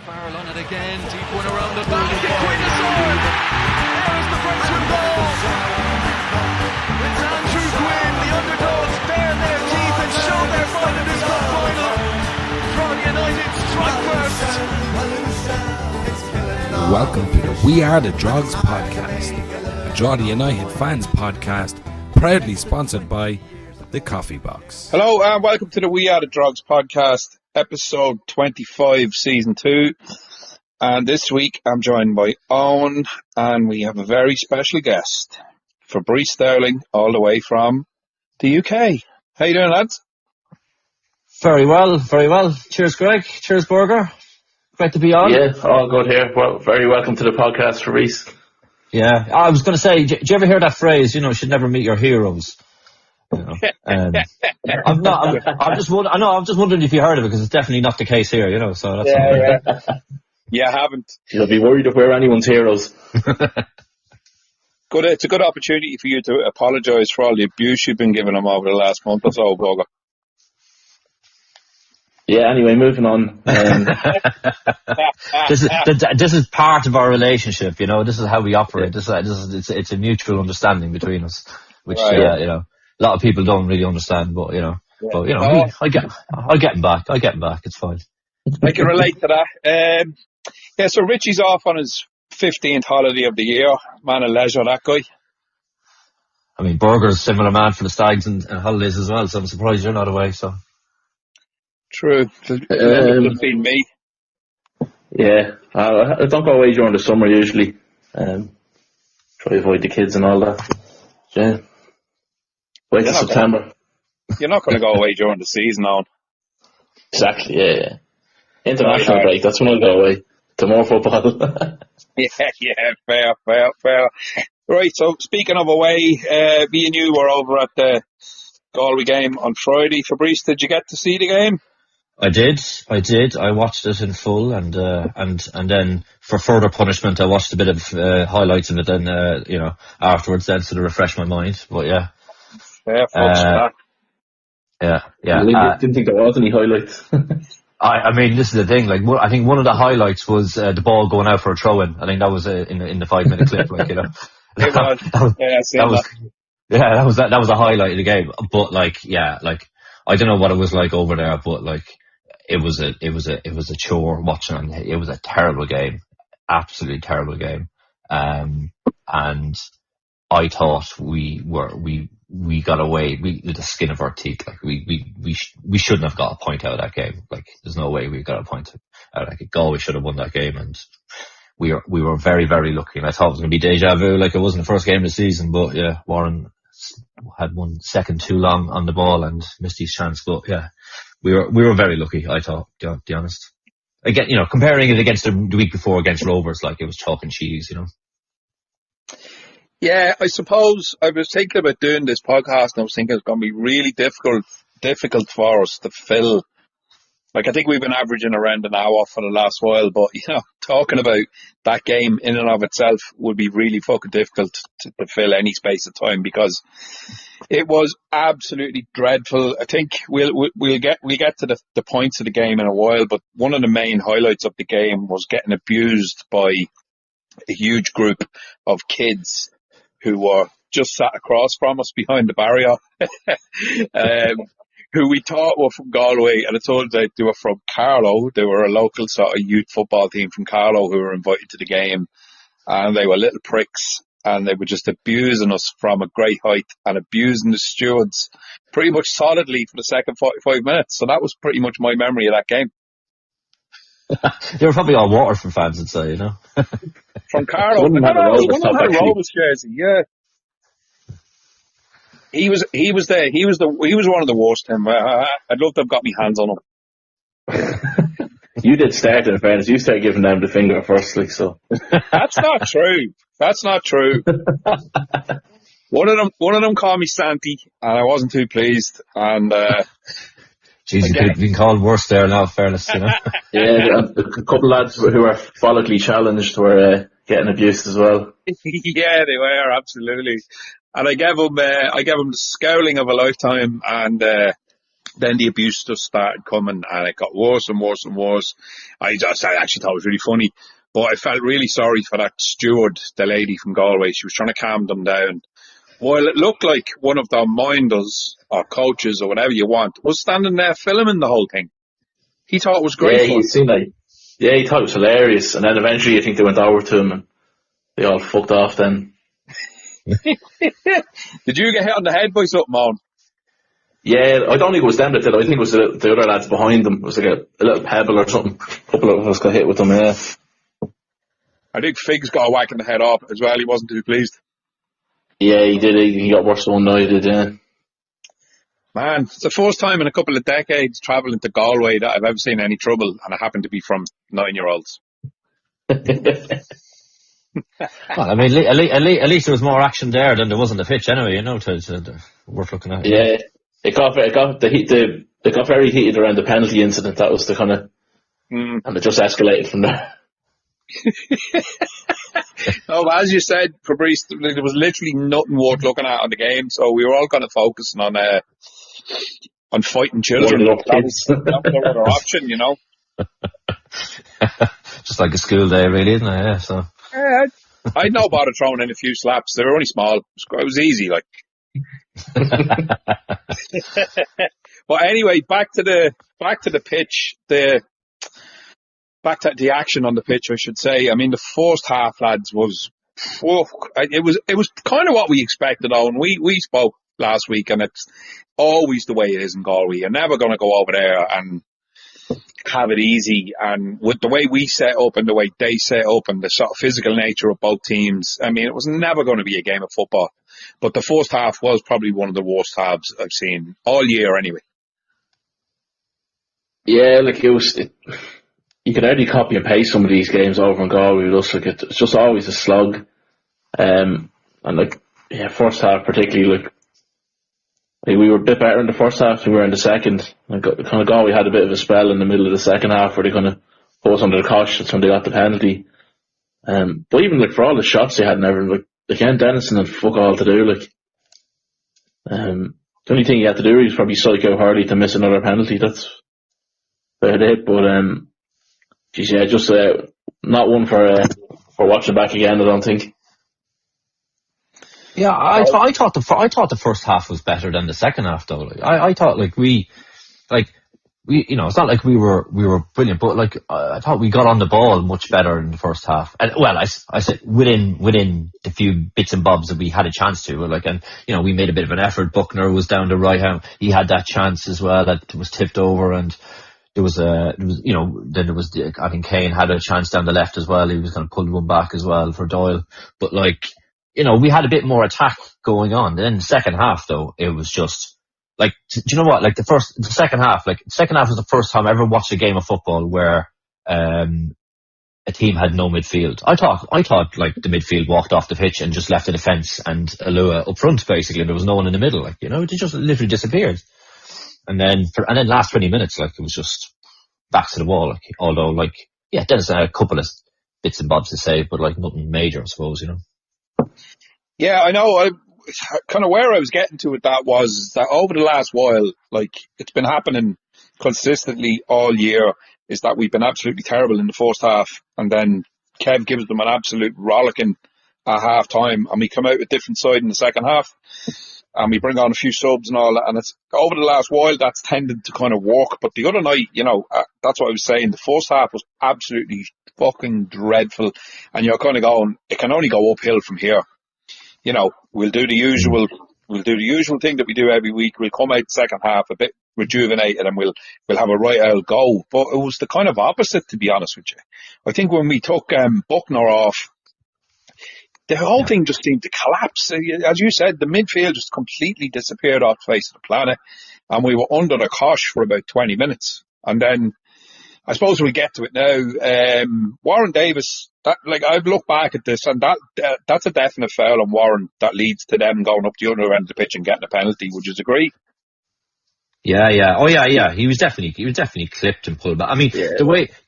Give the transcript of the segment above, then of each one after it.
Farrell on it again, deep one around the back, between the sword! There's the Frenchman goal! It's Andrew Gwynn, the underdogs bare their teeth and show their fight in this cup final. Drogheda United strike first. Welcome to the We Are the Drogs podcast, a Drogheda United fans podcast, proudly sponsored by The Coffee Box. Hello and welcome to the We Are the Drogs podcast, episode 25, season 2. And this week I'm joined by Owen, and we have a very special guest, Fabrice Sterling, all the way from the UK. How you doing, lads? Very well, very well. Cheers, Greg. Cheers, Burger. Great to be on. Yeah, all good here. Well, very welcome to the podcast, Fabrice. Yeah, I was going to say, do you ever hear that phrase, you should never meet your heroes? I'm just wondering if you heard of it, because it's definitely not the case here, so that's yeah. You haven't. You'll be worried if we're anyone's heroes. It's a good opportunity for you to apologise for all the abuse you've been giving them over the last month or so, Burger. Yeah, anyway, moving on. This is part of our relationship, this is how we operate. It's a mutual understanding between us, which, right. A lot of people don't really understand, but, I get him back. It's fine. I can relate to that. So Richie's off on his 15th holiday of the year. Man of leisure, that guy. I mean, Burger's a similar man for the Stags and holidays as well, so I'm surprised you're not away, so. True. It's been me. Yeah, I don't go away during the summer usually. Try to avoid the kids and all that. Yeah. Wait till September. You're not going to go away during the season, on. Exactly, yeah. International break, that's when I'll go away. To more football. Yeah, fair. Right, so speaking of away, me and you were over at the Galway game on Friday. Fabrice, did you get to see the game? I did. I watched it in full, and then for further punishment, I watched a bit of highlights of it. Then afterwards, then to refresh my mind. But yeah, fair. Yeah. I didn't think there was any highlights. I mean, this is the thing. Like, I think one of the highlights was the ball going out for a throw-in. I think that was in the 5-minute clip. Like, It was. That was a highlight of the game. But I don't know what it was like over there, but it was a chore watching it. It was a terrible game, absolutely terrible game. And I thought we got away with the skin of our teeth. Like we shouldn't have got a point out of that game. Like, there's no way we got a point out of that game. Galway should have won that game, and we were very, very lucky. And I thought it was going to be deja vu, like it wasn't the first game of the season. But yeah, Warren had 1 second too long on the ball and missed his chance. But yeah, we were very lucky, I thought, to be honest. Again, comparing it against the week before against Rovers, like it was chalk and cheese, Yeah, I suppose I was thinking about doing this podcast, and I was thinking it's going to be really difficult for us to fill. Like, I think we've been averaging around an hour for the last while, but, talking about that game in and of itself would be really fucking difficult to fill any space of time, because it was absolutely dreadful. I think we'll get to the points of the game in a while, but one of the main highlights of the game was getting abused by a huge group of kids who were just sat across from us behind the barrier. Who we thought were from Galway, and it turns out they were from Carlow. They were a local sort of youth football team from Carlow who were invited to the game, and they were little pricks, and they were just abusing us from a great height and abusing the stewards pretty much solidly for the second 45 minutes. So that was pretty much my memory of that game. They were probably all Waterford fans, I'd say, From Carlow. One had a Rovers jersey, yeah. He was one of the worst. I'd love to have got my hands on him. You did start, in fairness. You started giving them the finger firstly, so. That's not true. One of them called me Santy, and I wasn't too pleased. And jeez, you could have been called worse there now, fairness, Yeah, a couple of lads who were follically challenged were getting abused as well. Yeah, they were, absolutely. And I gave him the scowling of a lifetime, and then the abuse just started coming, and it got worse and worse and worse. I actually thought it was really funny, but I felt really sorry for that steward, the lady from Galway. She was trying to calm them down. While it looked like one of their minders or coaches or whatever you want was standing there filming the whole thing. He thought it was great fun. He thought it was hilarious, and then eventually I think they went over to him and they all fucked off then. Did you get hit on the head by something, Owen? Yeah, I don't think it was them that did it. I think it was the other lads behind them. It was like a little pebble or something. A couple of us got hit with them, yeah. I think Figs got a whack in the head off as well. He wasn't too pleased. Yeah, he did. He got worse one night, yeah. Man, it's the first time in a couple of decades travelling to Galway that I've ever seen any trouble, and I happen to be from 9-year-olds. Well, I mean, at least there was more action there than there was on the pitch anyway, you know, to worth looking at. Yeah, it got very heated around the penalty incident. That was the kind of, and it just escalated from there. No, but as you said, Fabrice, there was literally nothing worth looking at on the game, so we were all kind of focusing on fighting children. That was our other option, you know. Just like a school day, really, isn't it? Yeah, so. Yeah, I'd no bother throwing in a few slaps. They were only small. It was easy, like. But anyway, back to the pitch. Back to the action on the pitch, I should say. I mean, the first half, lads, it was kind of what we expected. And we spoke last week, and it's always the way it is in Galway. You're never going to go over there and have it easy. And with the way we set up and the way they set up and the sort of physical nature of both teams, I mean, it was never going to be a game of football. But the first half was probably one of the worst halves I've seen all year, anyway. Yeah, like you can only copy and paste some of these games over in Galway with us. Like it's just always a slug. And first half particularly, we were a bit better in the first half than we were in the second. Kind of Galway had a bit of a spell in the middle of the second half where they kind of put us under the cosh. That's when they got the penalty. But even for all the shots they had and everything, again, Dennison had fuck all to do. The only thing he had to do is probably psych out Harley to miss another penalty. That's about it. But just not one for watching back again, I don't think. Yeah, I thought the first half was better than the second half, though. I thought we, you know, it's not like we were brilliant, but I thought we got on the ball much better in the first half. And well, I said within the few bits and bobs that we had a chance to, and you know, we made a bit of an effort. Buckner was down the right hand; he had that chance as well that was tipped over, and there was I think Kane had a chance down the left as well. He was going to pull one back as well for Doyle, but you know, we had a bit more attack going on. Then the second half, though, it was just do you know what? The second half was the first time I ever watched a game of football where a team had no midfield. I thought the midfield walked off the pitch and just left the defence and Alua up front basically, and there was no one in the middle. It just literally disappeared. And then last 20 minutes, it was just back to the wall. Although Dennis had a couple of bits and bobs to say, but nothing major, I suppose, you know. Yeah, I know. Kind of where I was getting to with that was that over the last while, it's been happening consistently all year, is that we've been absolutely terrible in the first half, and then Kev gives them an absolute rollicking at half time, and we come out a different side in the second half, and we bring on a few subs and all that, and it's over the last while that's tended to kind of work. But the other night, that's what I was saying, the first half was absolutely fucking dreadful, and you're kind of going, it can only go uphill from here. You know, we'll do the usual thing that we do every week. We'll come out the second half a bit rejuvenated, and we'll have a right old go. But it was the kind of opposite, to be honest with you. I think when we took Buckner off, the whole thing just seemed to collapse. As you said, the midfield just completely disappeared off the face of the planet, and we were under the cosh for about 20 minutes. And then, I suppose we'll get to it now. Warren Davis, I've looked back at this, and that's a definite foul on Warren that leads to them going up the other end of the pitch and getting a penalty. Would you agree? Yeah. Oh yeah. He was definitely clipped and pulled back. I mean, the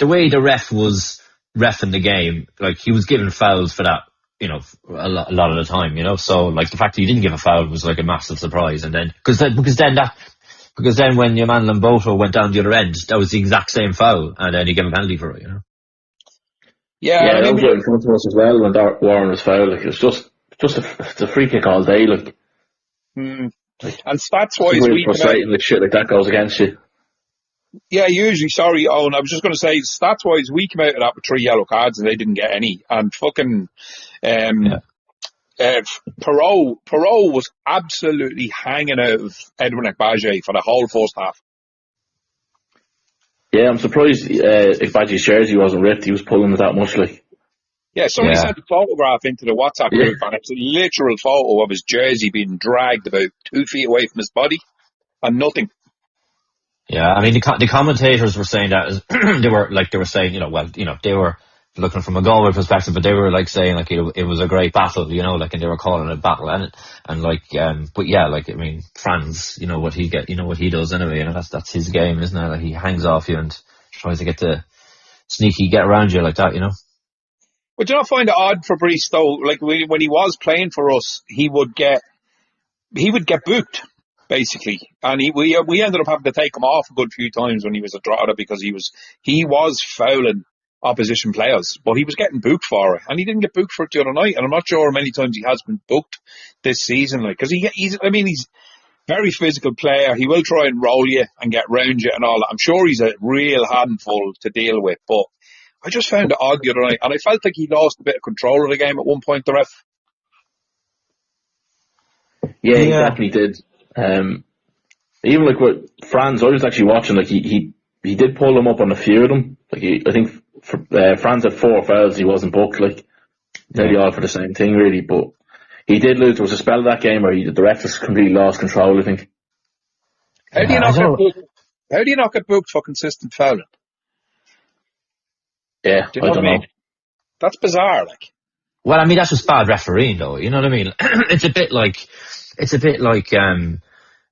way the ref was reffing the game, he was giving fouls for that, you know, a lot of the time, you know. So the fact that he didn't give a foul was a massive surprise. And then because Because then when your man Lamboto went down the other end, that was the exact same foul, and then he gave a penalty for it, you know. Yeah, Yeah, I that mean, was right in front of us as well when Warren was fouled. Like, it was just it's a free kick all day. Like, and it's stats-wise, really we came out. frustrating. Like shit like that goes against you. Yeah, usually, sorry, Owen, I was just going to say, stats-wise, we came out of that with 3 yellow cards and they didn't get any. And fucking, Perot was absolutely hanging out of Edwin Ekbaje for the whole first half. Yeah, I'm surprised Ikbaji's jersey wasn't ripped. He was pulling it that much. Like, Yeah, somebody sent a photograph into the WhatsApp group and it's a literal photo of his jersey being dragged about 2 feet away from his body and nothing. Yeah, I mean, the commentators were saying that they were saying, they were looking from a Galway perspective, but they were like saying like it was a great battle, like, and they were calling it a battle, but yeah, like, I mean, Franz, what he does anyway, that's his game, isn't it? Like, he hangs off you and tries to get around you like that, But do you not find it odd for Fabrice though? Like when he was playing for us, he would get booked basically, and we ended up having to take him off a good few times when he was at Drogheda because he was fouling opposition players, but he was getting booked for it, and he didn't get booked for it the other night. And I'm not sure how many times he has been booked this season, like, because he's very physical player. He will try and roll you and get round you and all that. I'm sure he's a real handful to deal with, but I just found it odd the other night, and I felt like he lost a bit of control of the game at one point, the ref. Yeah, he definitely did. Even like with Franz, I was actually watching, like, he did pull him up on a few of them. Like, I think Franz had 4 fouls, he wasn't booked, like, nearly all for the same thing, really, but he did lose. There was a spell of that game where the ref just completely lost control, I think. How do you not get booked for consistent fouling? Yeah, I don't know. That's bizarre, like. Well, I mean, that's just bad refereeing, though. You know what I mean? It's a bit like,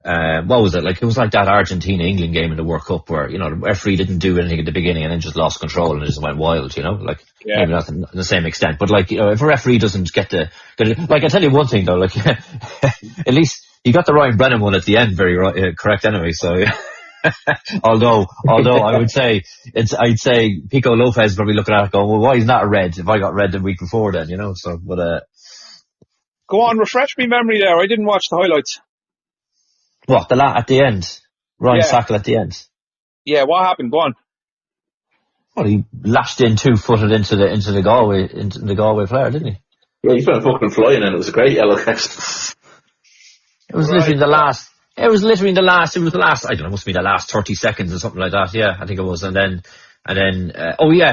what was it? Like, it was like that Argentina-England game in the World Cup where, the referee didn't do anything at the beginning and then just lost control and it just went wild, like, maybe not to the same extent. But, like, if a referee doesn't get like, I tell you one thing, though, like, at least you got the Ryan Brennan one at the end very correct anyway, so, although I would say, I'd say Pico Lopez probably looking at it going, well, why is that a red if I got red the week before then, so, but, Go on, refresh me memory there. I didn't watch the highlights. What, at the end? Ryan Sackle at the end? Yeah, what happened? Go on. Well, he lashed in 2-footed into the Galway player, didn't he? Yeah, he went fucking flying and it was a great yellow card. It was literally the last, I don't know, it must be the last 30 seconds or something like that. Yeah, I think it was. And then,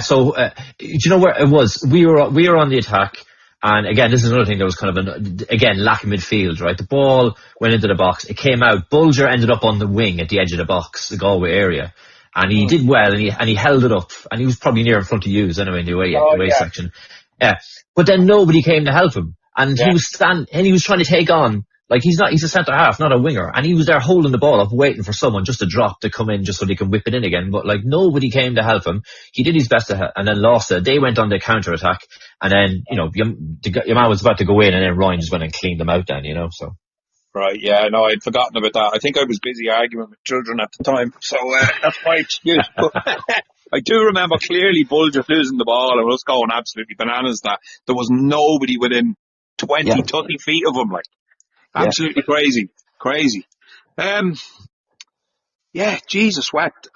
so, do you know where it was? We were on the attack. And again, this is another thing that was kind of lack of midfield, right? The ball went into the box. It came out. Bulger ended up on the wing at the edge of the box, the Galway area. And he did well and he held it up. And he was probably near in front of you anyway in the away section. Yeah. But then nobody came to help him. And he was trying to take on, like, he's a centre half, not a winger. And he was there holding the ball up, waiting for someone just to drop to come in just so they can whip it in again. But, like, nobody came to help him. He did his best and then lost it. They went on the counter attack. And then, your man was about to go in and then Ryan just went and cleaned them out then, so. Right, yeah, no, I'd forgotten about that. I think I was busy arguing with children at the time. So, that's my excuse. But I do remember clearly Bulger losing the ball and us going absolutely bananas that there was nobody within 20, 30 feet of him, like. Absolutely crazy. Jesus wept.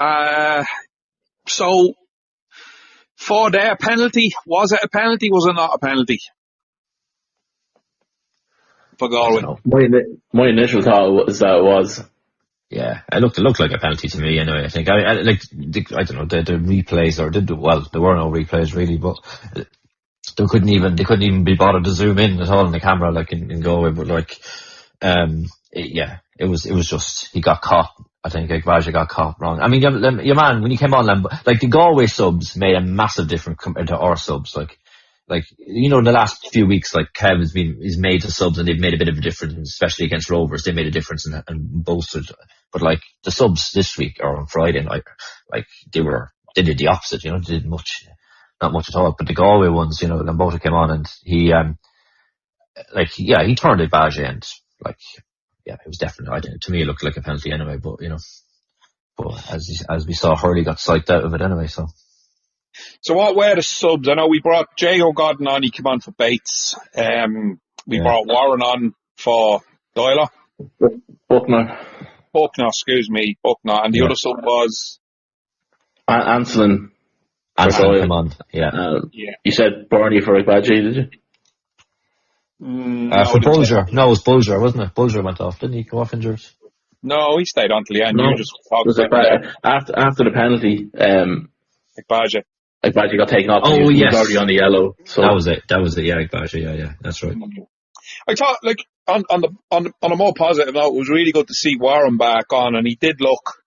So, for their penalty, was it a penalty? Was it not a penalty? For Galway. My initial thought was that it was. Yeah, it looked like a penalty to me anyway. I think I don't know the replays there were no replays really, but they couldn't even be bothered to zoom in at all in the camera like in Galway, but like. It was just, he got caught. I think Ekbaje got caught wrong. I mean, your man, when he came on, like, the Galway subs made a massive difference compared to our subs. Like, in the last few weeks, like, Kev is made to subs and they've made a bit of a difference, especially against Rovers. They made a difference and boasted. But, like, the subs this week or on Friday night, like, they did the opposite, they did not much at all. But the Galway ones, Lamboto came on and he turned Ekbaje and, like, yeah, it was definitely. To me, it looked like a penalty anyway. But but as we saw, Hurley got psyched out of it anyway. So what were the subs? I know we brought Jay O'Godden on. He came on for Bates. We brought Warren on for Doyle. Buckner, Buckner, and the other sub was Anselin. Anselin, come on, You said Barney for Igbaji, did you? For Bulger. No, it was Bulger, wasn't it? Bulger went off, didn't he? Go off injured. No, he stayed on till the end. No, you just talked about after the penalty, Igbaji got taken off. Oh, he yes. was already on the yellow. So That was it. Yeah, Igbaji. Yeah, that's right. I thought, like, on a more positive note, it was really good to see Warren back on, and he did look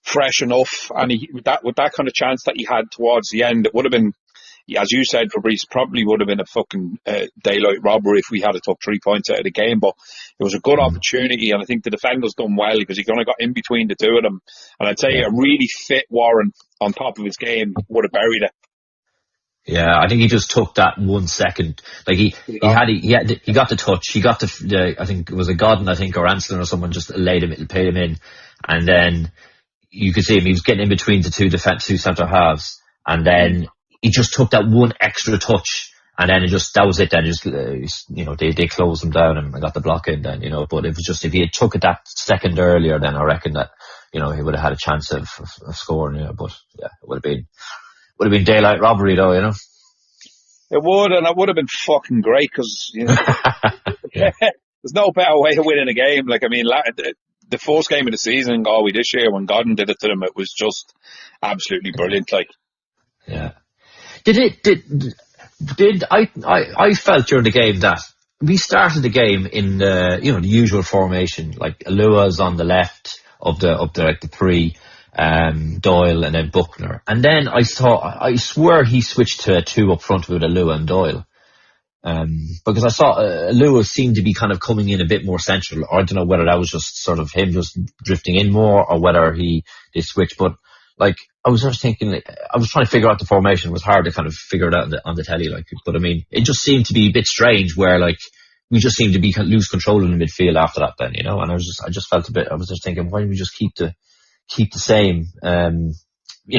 fresh enough. And with that kind of chance that he had towards the end, it would have been, as you said, Fabrice, probably would have been a fucking daylight robbery if we had took 3 points out of the game. But it was a good opportunity, and I think the defenders done well because he kind of got in between the two of them. And I'd say a really fit Warren on top of his game would have buried it. Yeah, I think he just took that 1 second. Like he got the touch. He got I think it was a Godden, or Anselin or someone just paid him in, and then you could see him. He was getting in between the two centre halves, and then he just took that one extra touch, and then that was it. Then they closed him down and got the block in. Then but it was just, if he had took it that second earlier, then I reckon that he would have had a chance of scoring. But yeah, it would have been daylight robbery though. It would, and it would have been fucking great because there's no better way of winning a game. Like, I mean, the first game of the season in Galway this year, when Godden did it to them, it was just absolutely brilliant. Like, yeah. I felt during the game that we started the game in the usual formation, like Lua's on the left of the three, Doyle and then Buckner, and then I swear he switched to a 2 up front with Lua and Doyle, because I saw Lua seemed to be kind of coming in a bit more central. Or I don't know whether that was just sort of him just drifting in more, or whether they switched, but like, I was just thinking, I was trying to figure out the formation. It was hard to kind of figure it out on the telly, like, but I mean, it just seemed to be a bit strange where, like, we just seemed to lose control in the midfield after that then, and I just felt I was just thinking, why don't we just keep the same,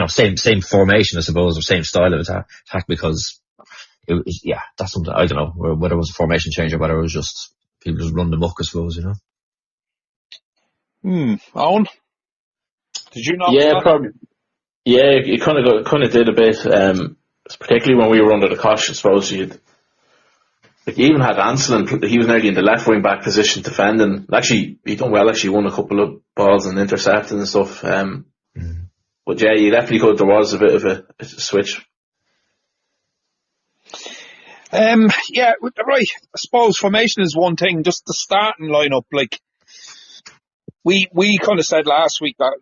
same formation, I suppose, or same style of attack, because it was, that's something, I don't know, whether it was a formation change or whether it was just, people just run the muck, I suppose, Owen? Did you know? Yeah, probably. Yeah, it kind of did a bit, particularly when we were under the cosh. I suppose you even had Anselin. He was nearly in the left wing back position defending. Actually, he done well. Actually, won a couple of balls and intercepted and stuff. But yeah, you definitely could. There was a bit of a switch. Right. I suppose formation is one thing. Just the starting lineup, like we kind of said last week that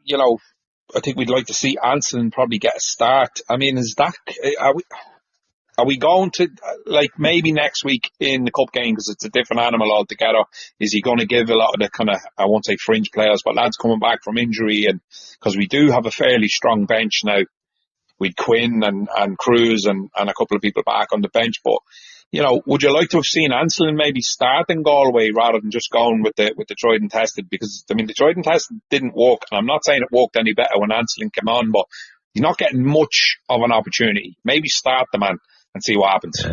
I think we'd like to see Anselin probably get a start. I mean, are we going to, like, maybe next week in the cup game, because it's a different animal altogether, is he going to give a lot of the kind of, I won't say fringe players, but lads coming back from injury, and because we do have a fairly strong bench now with Quinn and Cruz and a couple of people back on the bench, but would you like to have seen Anselin maybe start in Galway rather than just going with the tried and tested? Because, I mean, the tried and tested didn't work, and I'm not saying it worked any better when Anselin came on, but he's not getting much of an opportunity. Maybe start the man and see what happens.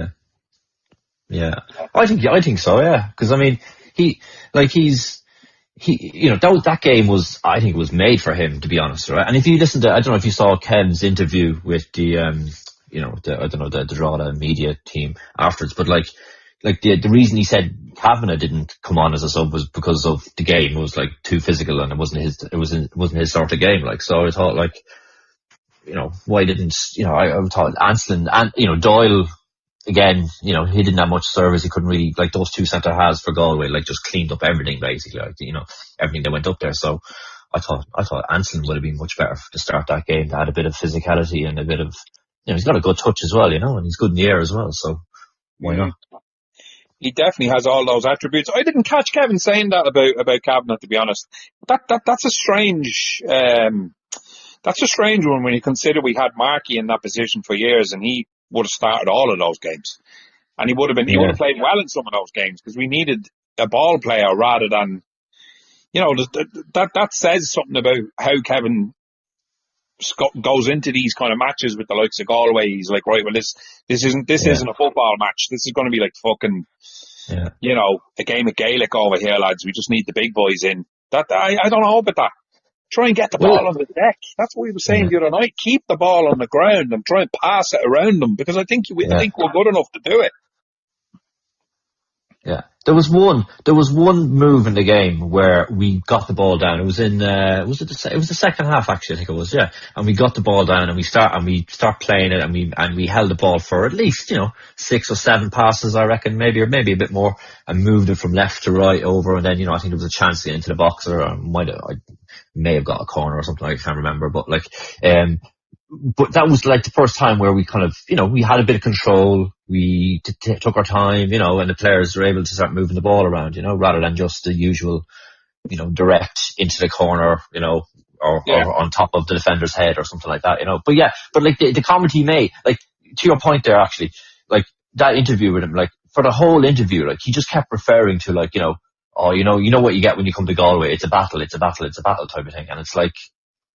Yeah. I think so, yeah. Because, I mean, that game was, I think it was made for him, to be honest, right? And if you listen to, I don't know if you saw Ken's interview with the, the Drogheda media team afterwards, but like the reason he said Kavanagh didn't come on as a sub was because of the game. It was like too physical, and it wasn't his sort of game. Like, so I thought, like, why didn't, I thought Anselin and, Doyle, again, he didn't have much service. He couldn't really, like, those two centre halves for Galway, like, just cleaned up everything, basically, like, everything that went up there. So I thought Anselin would have been much better to start that game, to add a bit of physicality and a bit of, he's got a good touch as well, and he's good in the air as well. So why not? He definitely has all those attributes. I didn't catch Kevin saying that about Kavanagh, to be honest. That's a strange, that's a strange one when you consider we had Markey in that position for years, and he would have started all of those games, and he would have played well in some of those games, because we needed a ball player rather than that says something about how Kevin goes into these kind of matches with the likes of Galway. He's like, right, well, this isn't a football match. This is going to be like fucking, a game of Gaelic over here, lads. We just need the big boys in. That I don't know about that. Try and get the ball on the deck. That's what we were saying the other night. Keep the ball on the ground and try and pass it around them, because I think we're good enough to do it. Yeah, there was one move in the game where we got the ball down. It was in it was the second half, actually, I think it was, and we got the ball down and we start playing it, and we held the ball for at least 6 or 7 passes, I reckon, maybe a bit more, and moved it from left to right over, and then I think there was a chance to get into the box, or I may have got a corner or something, I can't remember, but but that was like the first time where we kind of, we had a bit of control. We took our time, and the players were able to start moving the ball around, rather than just the usual, direct into the corner, or on top of the defender's head or something like that, But like the comment he made, like, to your point there, actually, like that interview with him, like for the whole interview, like he just kept referring to, like, oh, you know what you get when you come to Galway. It's a battle type of thing. And it's like,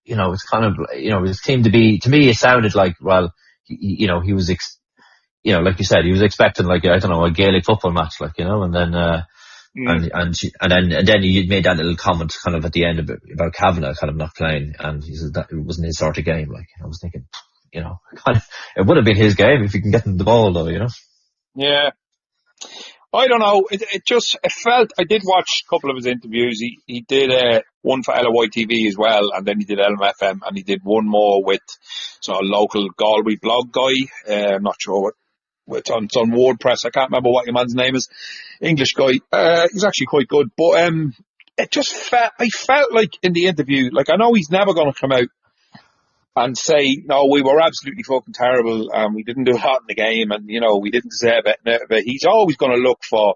it's kind of, it seemed to me, it sounded like, well, he was, like you said, he was expecting, like, I don't know, a Gaelic football match, like, and then, and then he made that little comment kind of at the end about Kavanagh kind of not playing, and he said that it wasn't his sort of game. Like, I was thinking, kind of, it would have been his game if he can get him the ball, though, Yeah. I don't know. It felt, I did watch a couple of his interviews. He did one for LOY TV as well, and then he did LMFM, and he did one more with a local Galway blog guy. I'm not sure it's on WordPress. I can't remember what your man's name is. English guy. He's actually quite good, but I felt like in the interview, like, I know he's never going to come out and say, no, we were absolutely fucking terrible, and we didn't do a lot in the game, and, we didn't deserve it. But he's always going to look for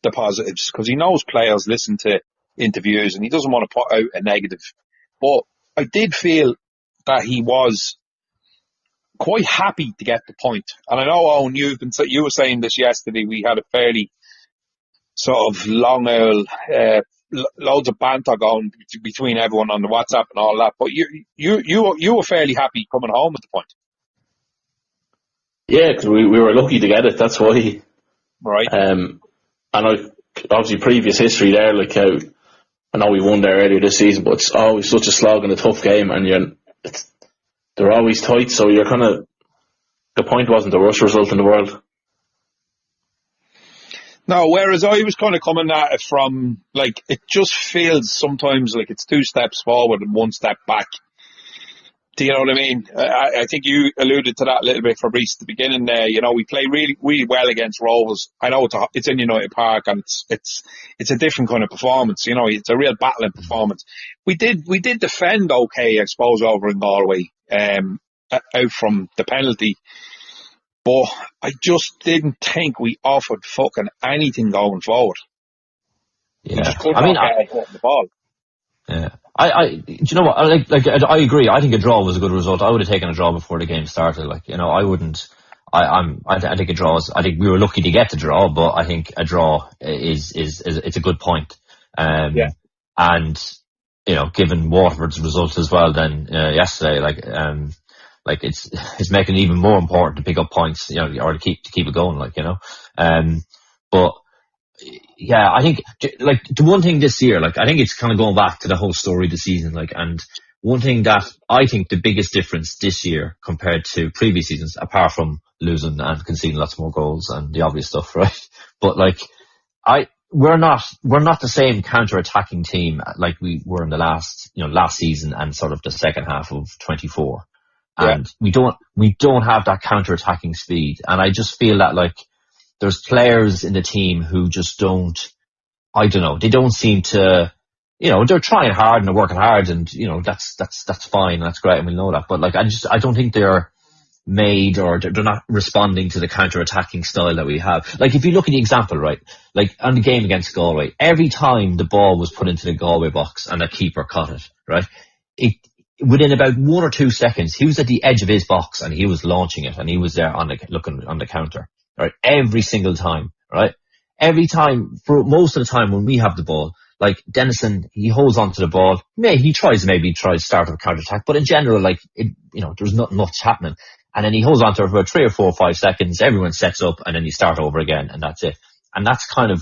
the positives, because he knows players listen to interviews, and he doesn't want to put out a negative. But I did feel that he was quite happy to get the point. And I know, Owen, you were saying this yesterday, we had a fairly sort of long loads of banter going between everyone on the WhatsApp and all that, but you were fairly happy coming home at the point. Yeah, because we were lucky to get it. That's why. Right. And obviously previous history there, like how I know we won there earlier this season, but it's always such a slog and a tough game, and they're always tight. So you're kind of, the point wasn't the worst result in the world. No, whereas I was kind of coming at it from, like, it just feels sometimes like it's 2 steps forward and 1 step back. Do you know what I mean? I think you alluded to that a little bit, Fabrice, at the beginning there. We play really, really well against Rovers. I know it's in United Park, and it's a different kind of performance. It's a real battling performance. We did defend okay, I suppose, over in Galway, out from the penalty. But I just didn't think we offered fucking anything going forward. Yeah, we just couldn't get the ball. Yeah, do you know what? I agree. I think a draw was a good result. I would have taken a draw before the game started. Like, I wouldn't. I think a draw is. I think we were lucky to get the draw, but I think a draw is it's a good point. And given Waterford's result as well, then yesterday, like it's making it even more important to pick up points, or to keep it going, but yeah, I think, like, the one thing this year, like, I think it's kind of going back to the whole story of the season, like, and one thing that I think the biggest difference this year compared to previous seasons, apart from losing and conceding lots more goals and the obvious stuff, right? But like, we're not the same counter-attacking team like we were in the last season and sort of the second half of 24. And we don't have that counter-attacking speed. And I just feel that, like, there's players in the team who just don't, I don't know, they don't seem to, they're trying hard and they're working hard, and, that's fine, that's great, and we know that. But, like, I don't think they're made, or they're not responding to the counter-attacking style that we have. Like, if you look at the example, right, like, on the game against Galway, every time the ball was put into the Galway box and the keeper caught it, right, within about 1 or 2 seconds, he was at the edge of his box and he was launching it, and he was there looking on the counter, right? Every single time, right? Every time, for most of the time when we have the ball, like Dennison, he holds on to the ball. He tries to start a counter attack, but in general, like there's not much happening. And then he holds on to it for 3 or 4 or 5 seconds. Everyone sets up, and then you start over again, and that's it. And that's kind of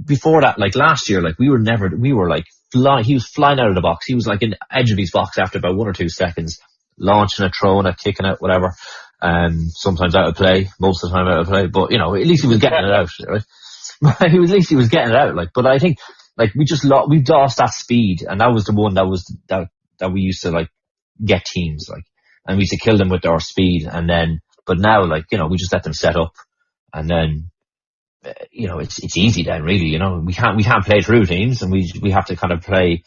before that, like last year, like he was flying out of the box. He was like in the edge of his box after about 1 or 2 seconds, launching it, throwing it, kicking it, whatever. Sometimes out of play, most of the time out of play, but at least he was getting it out, right? At least he was getting it out, like. But I think, like, we've lost that speed, and that was the one that we used to like get teams, like, and we used to kill them with our speed, but now, like, we just let them set up, and then, it's easy then, really, we can't play through teams, and we have to kind of play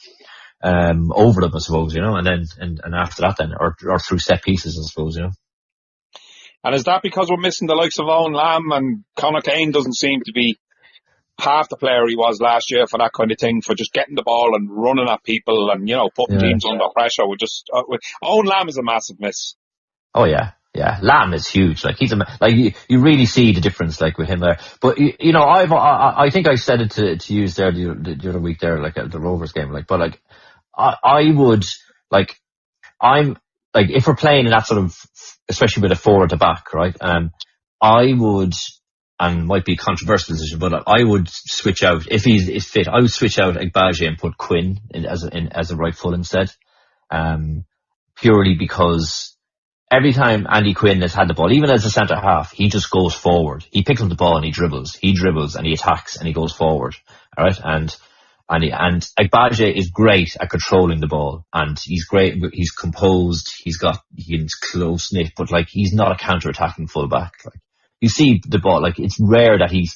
over them, I suppose, and then and after that then, or through set pieces, I suppose, And is that because we're missing the likes of Owen Lamb, and Conor Kane doesn't seem to be half the player he was last year for that kind of thing, for just getting the ball and running at people and, putting teams under pressure? Owen Lamb is a massive miss. Oh yeah. Yeah, Lamb is huge. Like, he's you really see the difference, like, with him there. But I think I said it to you there the other week there, like, at the Rovers game, like. But like, I would, like, I'm like, if we're playing in that sort of, especially with a forward to back, right? I would, and might be a controversial decision, but I would switch out, if he's fit, I would switch out Agbaje and put Quinn as a right full instead. Purely because every time Andy Quinn has had the ball, even as a centre half, he just goes forward. He picks up the ball and he dribbles and he attacks and he goes forward. All right. And Agbaje is great at controlling the ball, and he's great. He's composed. He's close knit, but like, he's not a counter attacking fullback. Like, you see the ball, like, it's rare that he's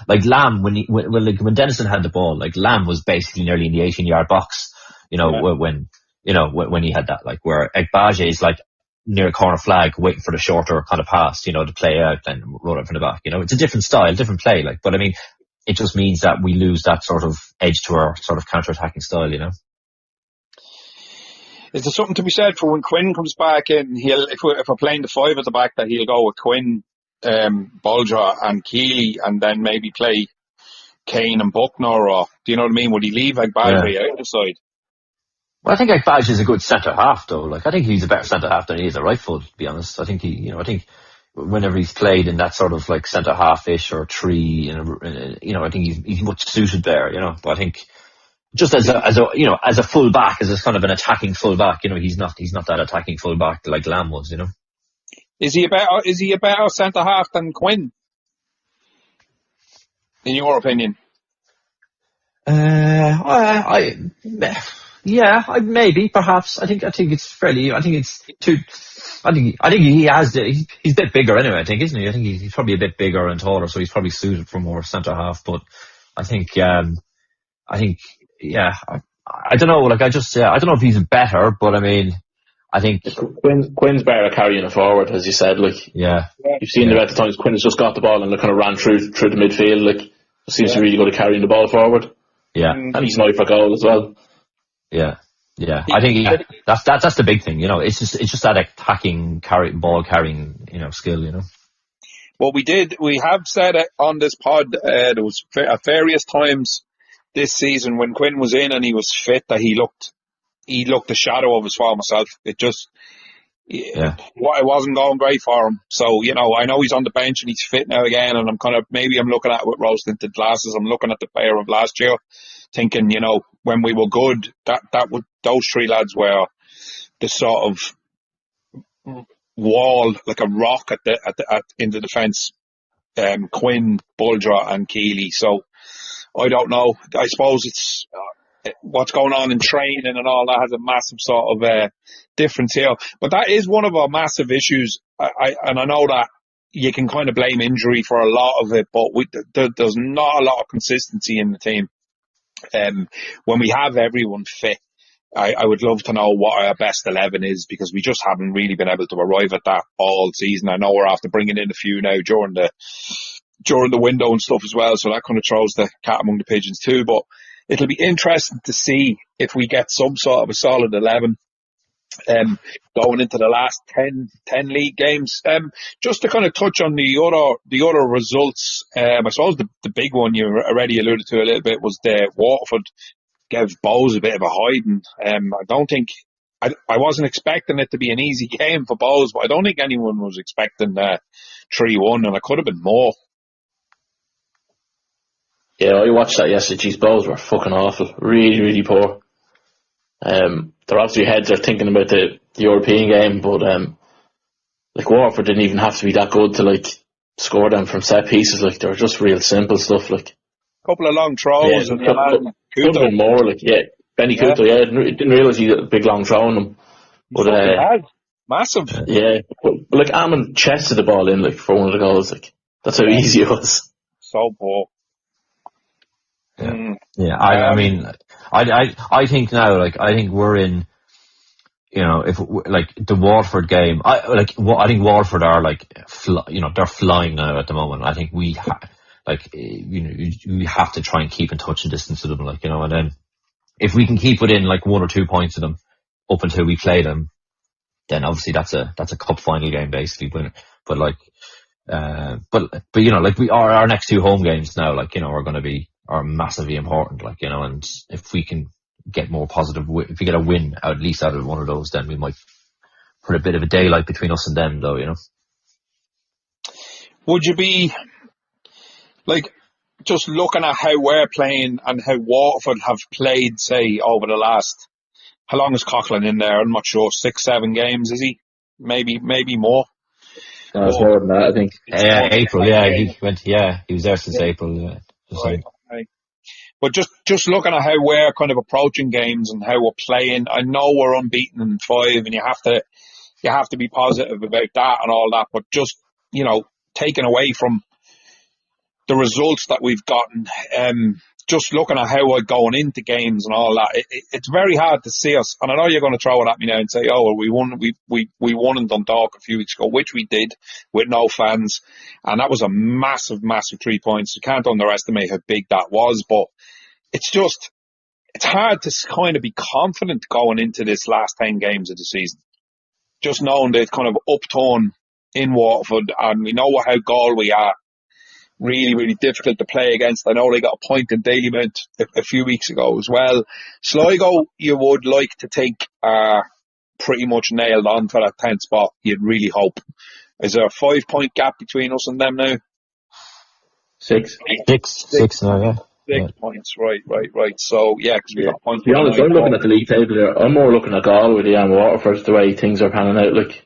like Lamb when Dennison had the ball, like, Lamb was basically nearly in the 18-yard box, when he had that, like, where Agbaje is like near a corner flag waiting for the shorter kind of pass, to play out and run it from the back. It's a different style, different play, like, but I mean, it just means that we lose that sort of edge to our sort of counter attacking style, Is there something to be said for when Quinn comes back in? If we're playing the 5 at the back, that he'll go with Quinn, Bolger and Keeley, and then maybe play Kane and Buckner, or do you know what I mean? Would he leave Agbaje out the side? Well, I think Agbaje is a good centre half, though. Like, I think he's a better centre half than he is a right foot, to be honest. I think I think whenever he's played in that sort of like centre half-ish or tree, I think he's much suited there, But I think just as a full back, as a kind of an attacking full back, he's not that attacking full back like Lamb was, Is he a better centre half than Quinn, in your opinion? Maybe, perhaps. I think it's fairly. I think it's too. I think he has. He's a bit bigger anyway. I think, isn't he? I think he's probably a bit bigger and taller, so he's probably suited for more centre half. But I think. I don't know. Like, I don't know if he's better, but I mean, I think Quinn's better at carrying it forward, as you said. Like, you've seen the amount of times Quinn's just got the ball and kind of ran through the midfield. Like, seems to really good at carrying the ball forward. Yeah, and he's an eye for goal as well. Yeah. I think that's the big thing. It's just that attacking, ball carrying, skill. Well, we have said it on this pod. There was at various times this season when Quinn was in and he was fit, that he looked the shadow of his former self. It wasn't going great for him. So, I know he's on the bench and he's fit now again, and I'm looking at it with rose-tinted glasses. I'm looking at the player of last year, thinking, when we were good, those 3 lads were the sort of wall, like a rock in the defence. Quinn, Bolger and Keeley. So I don't know. I suppose it's what's going on in training and all that has a massive sort of difference here. But that is one of our massive issues. I know that you can kind of blame injury for a lot of it, but there's not a lot of consistency in the team. When we have everyone fit, I would love to know what our best 11 is, because we just haven't really been able to arrive at that all season. I know we're after bringing in a few now during the window and stuff as well, so that kind of throws the cat among the pigeons too. But it'll be interesting to see if we get some sort of a solid 11 going into the last 10 league games. Just to kind of touch on the other results, I suppose the big one you already alluded to a little bit was the Waterford gave Bows a bit of a hiding. I don't think I wasn't expecting it to be an easy game for Bows, but I don't think anyone was expecting 3-1, and it could have been more. Yeah, I watched that yesterday. Geez, Bows were fucking awful. Really, really poor. Their obviously heads are thinking about the European game, but like Waterford didn't even have to be that good to like score them from set pieces. Like they were just real simple stuff. Like Couple of long throws, and could have been more. Like Benny Couto. Yeah, didn't realise he had a big long throw on him. But massive. Yeah, but like Ammon chested the ball in like for one of the goals. Like that's how easy it was. So poor. Yeah. I mean, I think now, like, I think we're in, you know, if like the Waterford game, I think Waterford are like, they're flying now at the moment. I think we we have to try and keep in touch and distance with them, like, you know, and then if we can keep within like 1 or 2 points of them up until we play them, then obviously that's a cup final game basically. But you know, like our next 2 home games now, like, you know, are massively important, like, you know, and if we can get more positive, if we get a win at least out of one of those, then we might put a bit of a daylight between us and them, though, you know. Would you be like just looking at how we're playing and how Waterford have played, say, over the last, how long is Coughlin in there? I'm not sure, 6-7 games, is he? Maybe more. No, it's more than that, I think. April, he was there since April. Yeah. Right. But just looking at how we're kind of approaching games and how we're playing, I know we're unbeaten in 5, and you have to be positive about that and all that. But just, you know, taken away from the results that we've gotten, just looking at how we're going into games and all that, it's very hard to see us. And I know you're going to throw it at me now and say, "Oh, well, we won in Dundalk a few weeks ago," which we did with no fans, and that was a massive 3 points. You can't underestimate how big that was, but it's hard to kind of be confident going into this last 10 games of the season, just knowing that it's kind of upturn in Waterford, and we know how Galway are. Really, really difficult to play against. I know they got a point in Dalymount a few weeks ago as well. Sligo, you would like to think pretty much nailed on for that 10th spot. You'd really hope. Is there a 5-point gap between us and them now? 6 now, yeah. 6 points, right. So, yeah, because we got a point. To be honest, I'm looking at the league table there. I'm more looking at Galway than Waterford, the way things are panning out. Like,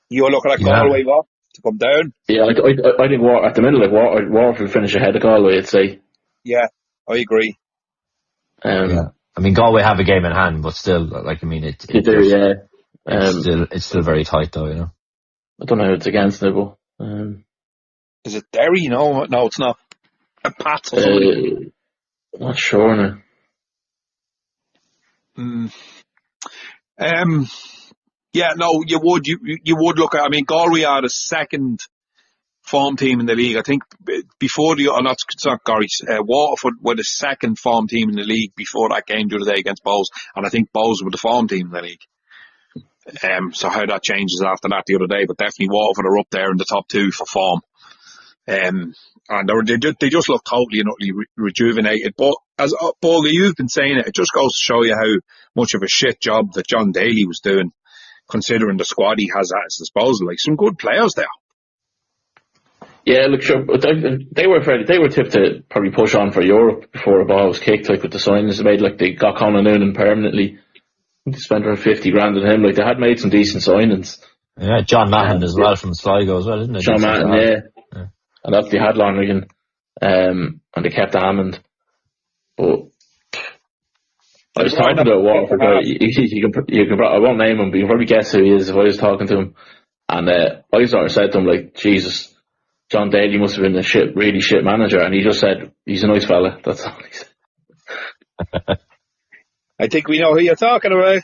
you're looking at Galway, what? To come down? Yeah, like I think at the middle, like Waterford will finish ahead of Galway, I'd say. Yeah, I agree. Yeah. I mean, Galway have a game in hand, but still, like, I mean, it's still very tight, though, you know. I don't know who it's against now, but is it Derry? No, it's not. A Pats or something. I'm not sure now. Yeah, no, you would look at, I mean, Galway are the second form team in the league. I think before it's not Galway, Waterford were the second form team in the league before that game the other day against Bows, and I think Bows were the form team in the league. So how that changes after that the other day, but definitely Waterford are up there in the top 2 for form. And they just look totally and utterly rejuvenated. But as Borga, you've been saying it just goes to show you how much of a shit job that John Daly was doing, considering the squad he has at his disposal. Like, some good players there. Yeah, look, sure, but they were tipped to probably push on for Europe before a ball was kicked. Like, with the signings they made, like they got Conor Noonan permanently. They spent around 50 grand on him. Like, they had made some decent signings. Yeah, John Mahon as well from Sligo as well, isn't it? John Mahon, yeah. And that's they had Lonergan, and they kept Hammond. But I was talking to a Waterford guy. You can, I won't name him, but you can probably guess who he is if I was talking to him. And I sort of said to him, like, Jesus, John Daly must have been a really shit manager. And he just said, he's a nice fella. That's all he said. I think we know who you're talking about.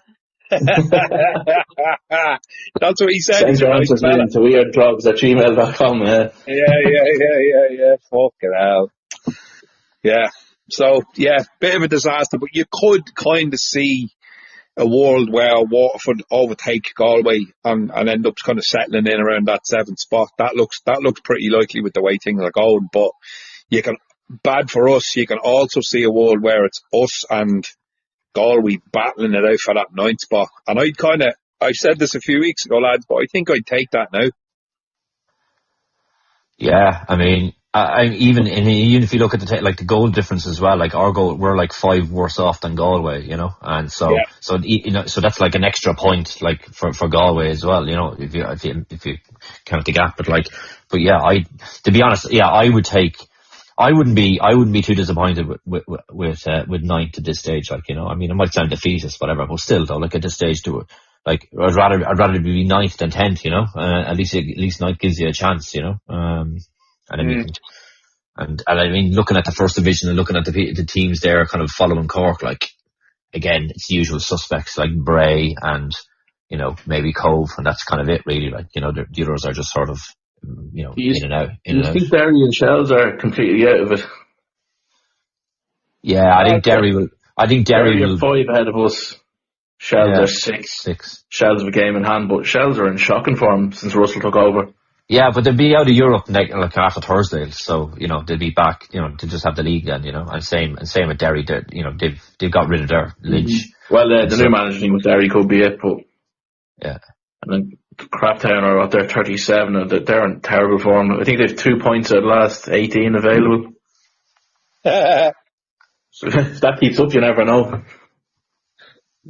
That's what he said. Send your answers to weirdclubs@gmail.com. Yeah. Fucking hell. Yeah. So, yeah, bit of a disaster, but you could kind of see a world where Waterford overtake Galway and end up kind of settling in around that 7th spot. That looks pretty likely with the way things are going. But you can, bad for us, you can also see a world where it's us and Galway battling it out for that 9th spot. And I said this a few weeks ago, lads, but I think I'd take that now. Yeah, I mean, even if you look at the goal difference as well, like our goal, we're like 5 worse off than Galway, you know, and so that's like an extra point, like for Galway as well, you know, if you count the gap, but yeah, to be honest, yeah, I wouldn't be too disappointed with 9th at this stage, like, you know, I mean, it might sound defeatist, whatever, but still though, like at this stage like I'd rather be 9th than 10th, you know. At least 9th gives you a chance, you know. And then you can, and I mean, looking at the first division and looking at the teams there, kind of following Cork, like again, it's the usual suspects like Bray and, you know, maybe Cove, and that's kind of it really. Like, you know, the others are just sort of, you know, in and out. I think Derry and Shells are completely out of it. Yeah, I think Derry will 5 ahead of us. Shells are 6. Shells have a game in hand, but Shells are in shocking form since Russell took over. Yeah, but they'll be out of Europe like after Thursday, so, you know, they'll be back, you know, to just have the league then, you know. And same with Derry, you know, they've got rid of their Lynch. Well, the new managing with Derry could be it, but yeah. And then Craptown are at their 37, and they're in terrible form. I think they have 2 points at last 18 available. So if that keeps up, you never know.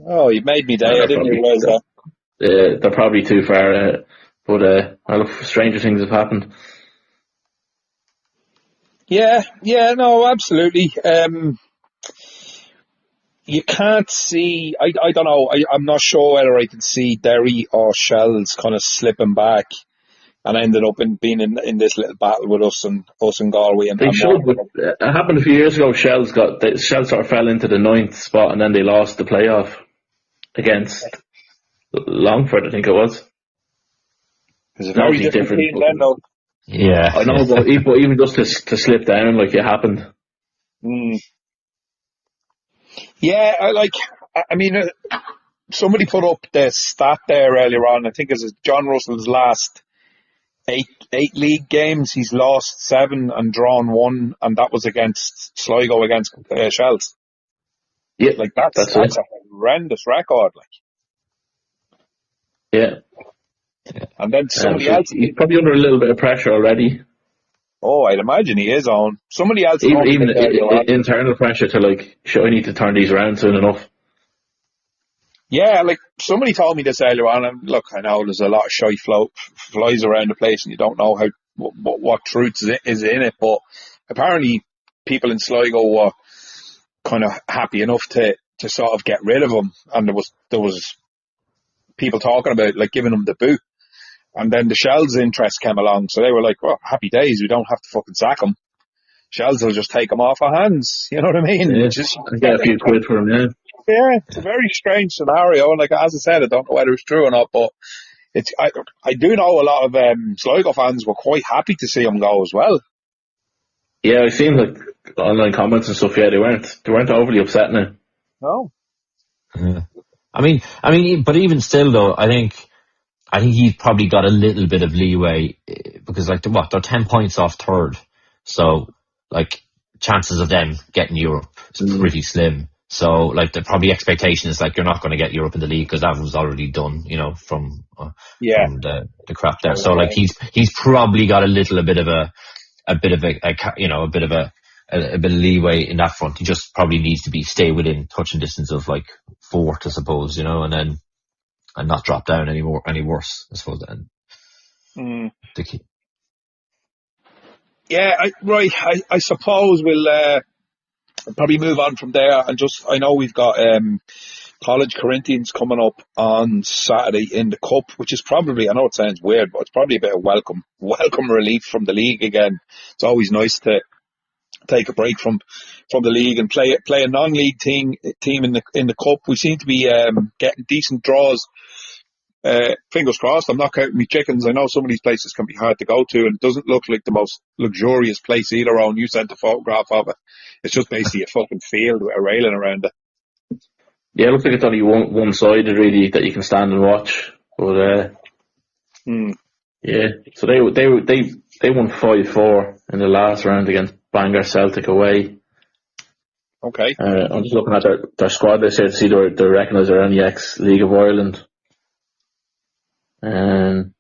Oh, you made me day. I didn't realise that. They're probably too far, but look, stranger things have happened. Yeah, no, absolutely. You can't see. I don't know. I'm not sure whether I can see Derry or Shells kind of slipping back and ended up being in this little battle with us and Galway. And they should. But it happened a few years ago. Shells sort of fell into the 9th spot, and then they lost the playoff against Longford, I think it was. It was a very different team then, though. Yeah, I know, but even just to slip down like it happened. Yeah, I mean, somebody put up the stat there earlier on. I think it's John Russell's last eight league games. He's lost 7 and drawn 1, and that was against Sligo against Shells. Yeah, like that's a horrendous record. Like, yeah. And then somebody else. He's probably under a little bit of pressure already. Oh, I'd imagine he is on. Somebody else. Even internal pressure to I need to turn these around soon enough. Yeah, like somebody told me this earlier on, and look, I know there's a lot of shy flies around the place, and you don't know what truth is in it, but apparently people in Sligo were kind of happy enough to sort of get rid of him, and there was people talking about like giving him the boot, and then the Shells interest came along, so they were like, "Well, happy days, we don't have to fucking sack him. Shells will just take him off our hands." You know what I mean? Yeah, just get a few quid for him, yeah. Yeah, it's a very strange scenario. And like, as I said, I don't know whether it's true or not, but I do know a lot of Sligo fans were quite happy to see him go as well. Yeah, I've seen like online comments and stuff. Yeah, they weren't overly upset now. No. Yeah. I mean, but even still though, I think he's probably got a little bit of leeway because they're 10 points off third, so like chances of them getting Europe is pretty slim. So, like, the probably expectation is like you're not going to get Europe in the league because that was already done, you know, from the crap there. So, like, he's probably got a bit of leeway in that front. He just probably needs to stay within touching distance of like 4th, I suppose, you know, and not drop down any worse, I suppose. Then the key. Yeah, I suppose we'll probably move on from there, and I know we've got College Corinthians coming up on Saturday in the Cup, which is probably, I know it sounds weird, but it's probably a bit of welcome relief from the league again. It's always nice to take a break from the league and play a non-league team in the Cup. We seem to be getting decent draws. Fingers crossed. I'm not counting me chickens. I know some of these places can be hard to go to, and it doesn't look like the most luxurious place either. On you sent a photograph of it. It's just basically a fucking field with a railing around it. Yeah, it looks like it's only one-sided really that you can stand and watch. But yeah, so they won 5-4 in the last round against Bangor Celtic away. Okay. I'm just looking at their squad list here to see they're recognised they're in the ex-League of Ireland. And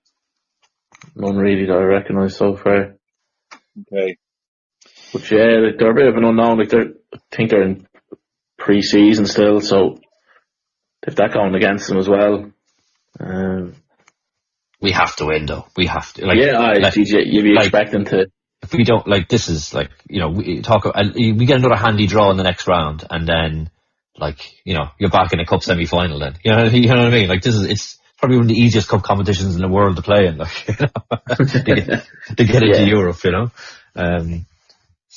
none really that I recognise so far. Okay. But yeah, like, they're a bit of an unknown. Like I think they're in pre-season still, so they've that going against them as well. We have to win, though. We have to. You'd be expecting to. If we don't, this is we get another handy draw in the next round, and then you're back in a cup semi-final. Then you know what I mean. It's probably one of the easiest cup competitions in the world to play in. To get into Europe, So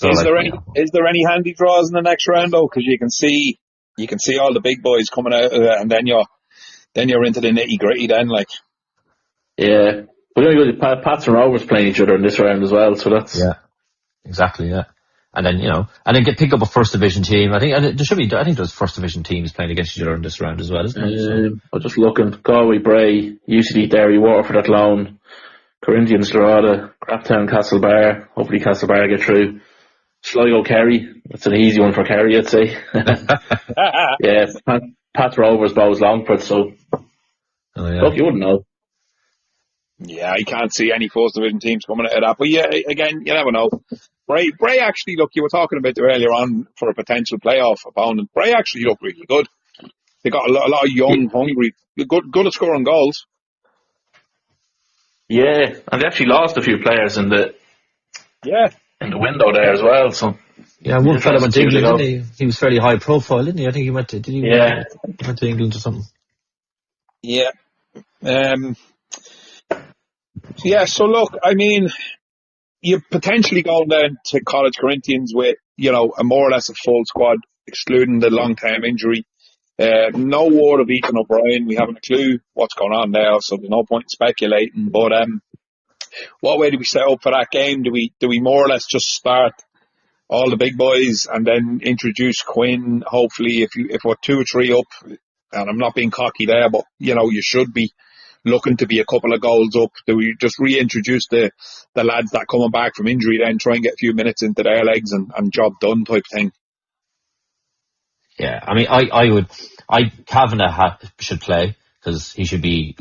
is there any handy draws in the next round though? Because you can see all the big boys coming out of it, and then you're into the nitty gritty. Then yeah, but Pats and Rovers playing each other in this round as well. So that's exactly. And then pick up a first division team. I think there's first division teams playing against each other in this round as well, isn't it? I'm just looking: Galway, Bray, UCD, Derry, Waterford, Athlone, Corinthians, Drogheda, Graftown, Castlebar. Hopefully Castlebar get through. Sligo, Kerry. That's an easy one for Kerry, I'd say. Yeah, Pat Rovers, Bows, Longford. So look, you wouldn't know. Yeah, I can't see any first division teams coming out of that. But yeah, again, you never know. Bray actually, look, you were talking about earlier on for a potential playoff opponent. Bray actually look really good. They got a lot of young, hungry, good at scoring goals. Yeah, and they actually lost a few players in the window there as well. So one fella went to England, didn't he? He was fairly high profile, didn't he? I think he went to went to England or something. Yeah. So look, I mean, you're potentially going down to College Corinthians with, a more or less a full squad, excluding the long-term injury. No word of Ethan O'Brien. We haven't a clue what's going on there, so there's no point in speculating. But what way do we set up for that game? Do we more or less just start all the big boys and then introduce Quinn? Hopefully, if we're 2 or 3 up, and I'm not being cocky there, but you should be looking to be a couple of goals up. Do we just reintroduce the lads that coming back from injury, then try and get a few minutes into their legs and job done type thing? Yeah, I mean, Kavanagh should play because he should be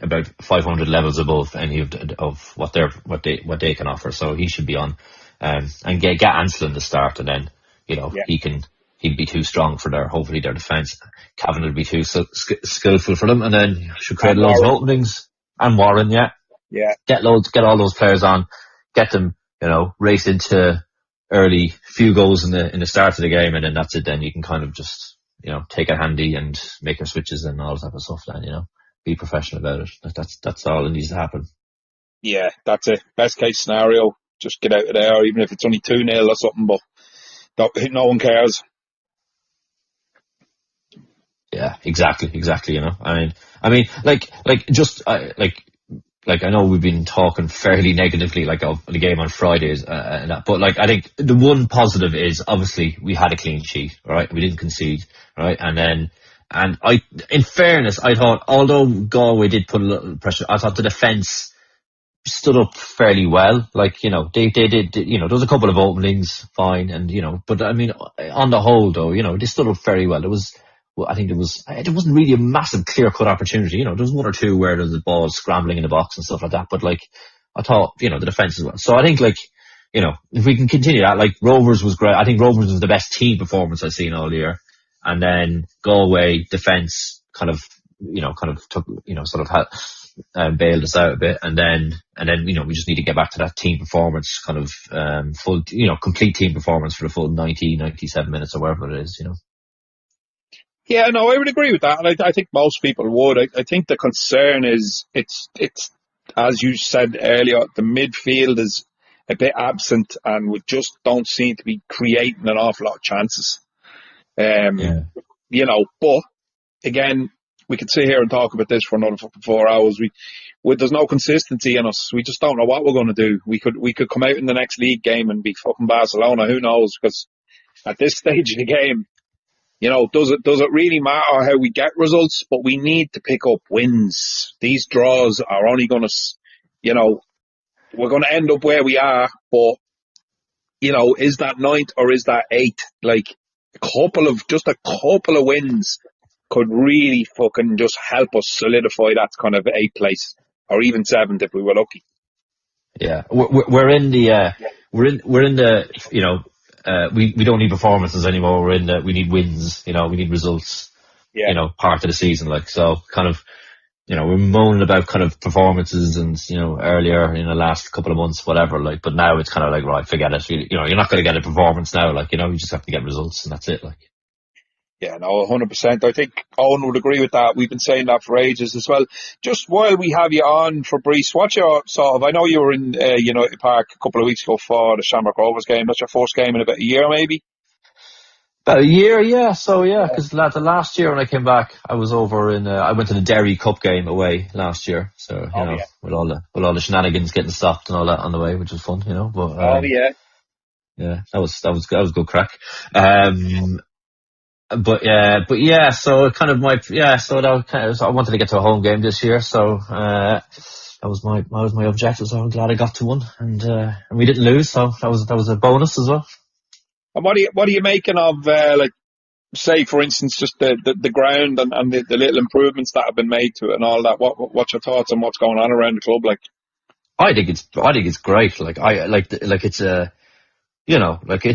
about 500 levels above any of what they can offer. So he should be on, and get Ansel to start, and then he'd be too strong for hopefully their defence. Kavanagh would be too skillful for them, and then should create loads of openings. And Warren, get all those players on, get them, race into early few goals in the start of the game, and then that's it. Then you can kind of just take it handy and make your switches and all that type of stuff. Then be professional about it. That's all that needs to happen. Yeah, that's it. Best case scenario, just get out of there, even if it's only 2-0 or something. But no one cares. Yeah, exactly. I mean, I know we've been talking fairly negatively, of the game on Fridays, and that, but I think the one positive is obviously we had a clean sheet, right? We didn't concede, right? And in fairness, I thought, although Galway did put a little pressure, I thought the defence stood up fairly well. They did, there was a couple of openings, fine, and but I mean, on the whole, though, they stood up very well. It wasn't really a massive clear-cut opportunity. There was 1 or 2 where there was the ball scrambling in the box and stuff like that. But I thought, the defence as well. So I think if we can continue that, Rovers was great. I think Rovers was the best team performance I've seen all year. And then Galway defence kind of took, sort of bailed us out a bit. And then we just need to get back to that team performance, kind of full, complete team performance for the full 90, 97 minutes or whatever it is, Yeah, no, I would agree with that, and I think most people would. I think the concern is it's as you said earlier, the midfield is a bit absent, and we just don't seem to be creating an awful lot of chances. But again, we could sit here and talk about this for another 4 hours. There's no consistency in us. We just don't know what we're going to do. We could come out in the next league game and be fucking Barcelona. Who knows? Because at this stage of the game, does it really matter how we get results? But we need to pick up wins. These draws are only going to, we're going to end up where we are. But is that ninth or is that eighth? Like a couple of wins could really fucking just help us solidify that kind of eighth place or even seventh if we were lucky. Yeah, we're in the we don't need performances anymore. We need wins. We need results. Yeah. Part of the season, so kind of. We're moaning about kind of performances and, earlier in the last couple of months, whatever, but now it's kind of like, right, forget it. You're not going to get a performance now, you just have to get results and that's it, Yeah, no, 100%. I think Owen would agree with that. We've been saying that for ages as well. Just while we have you on, Fabrice, what's your I know you were in United Park a couple of weeks ago for the Shamrock Rovers game. That's your first game in about a year, maybe? About a year, yeah. So, yeah, because the last year when I came back, I was over in, I went to the Derry Cup game away last year. So, with all the shenanigans getting stopped and all that on the way, which was fun, But, yeah. Yeah, that was good crack. But yeah, so it kind of so I wanted to get to a home game this year. So, that was my objective. So I'm glad I got to one and we didn't lose. So that was a bonus as well. And what are you making of, say, for instance, just the ground and the little improvements that have been made to it and all that? What's your thoughts on what's going on around the club? I think it's great. It's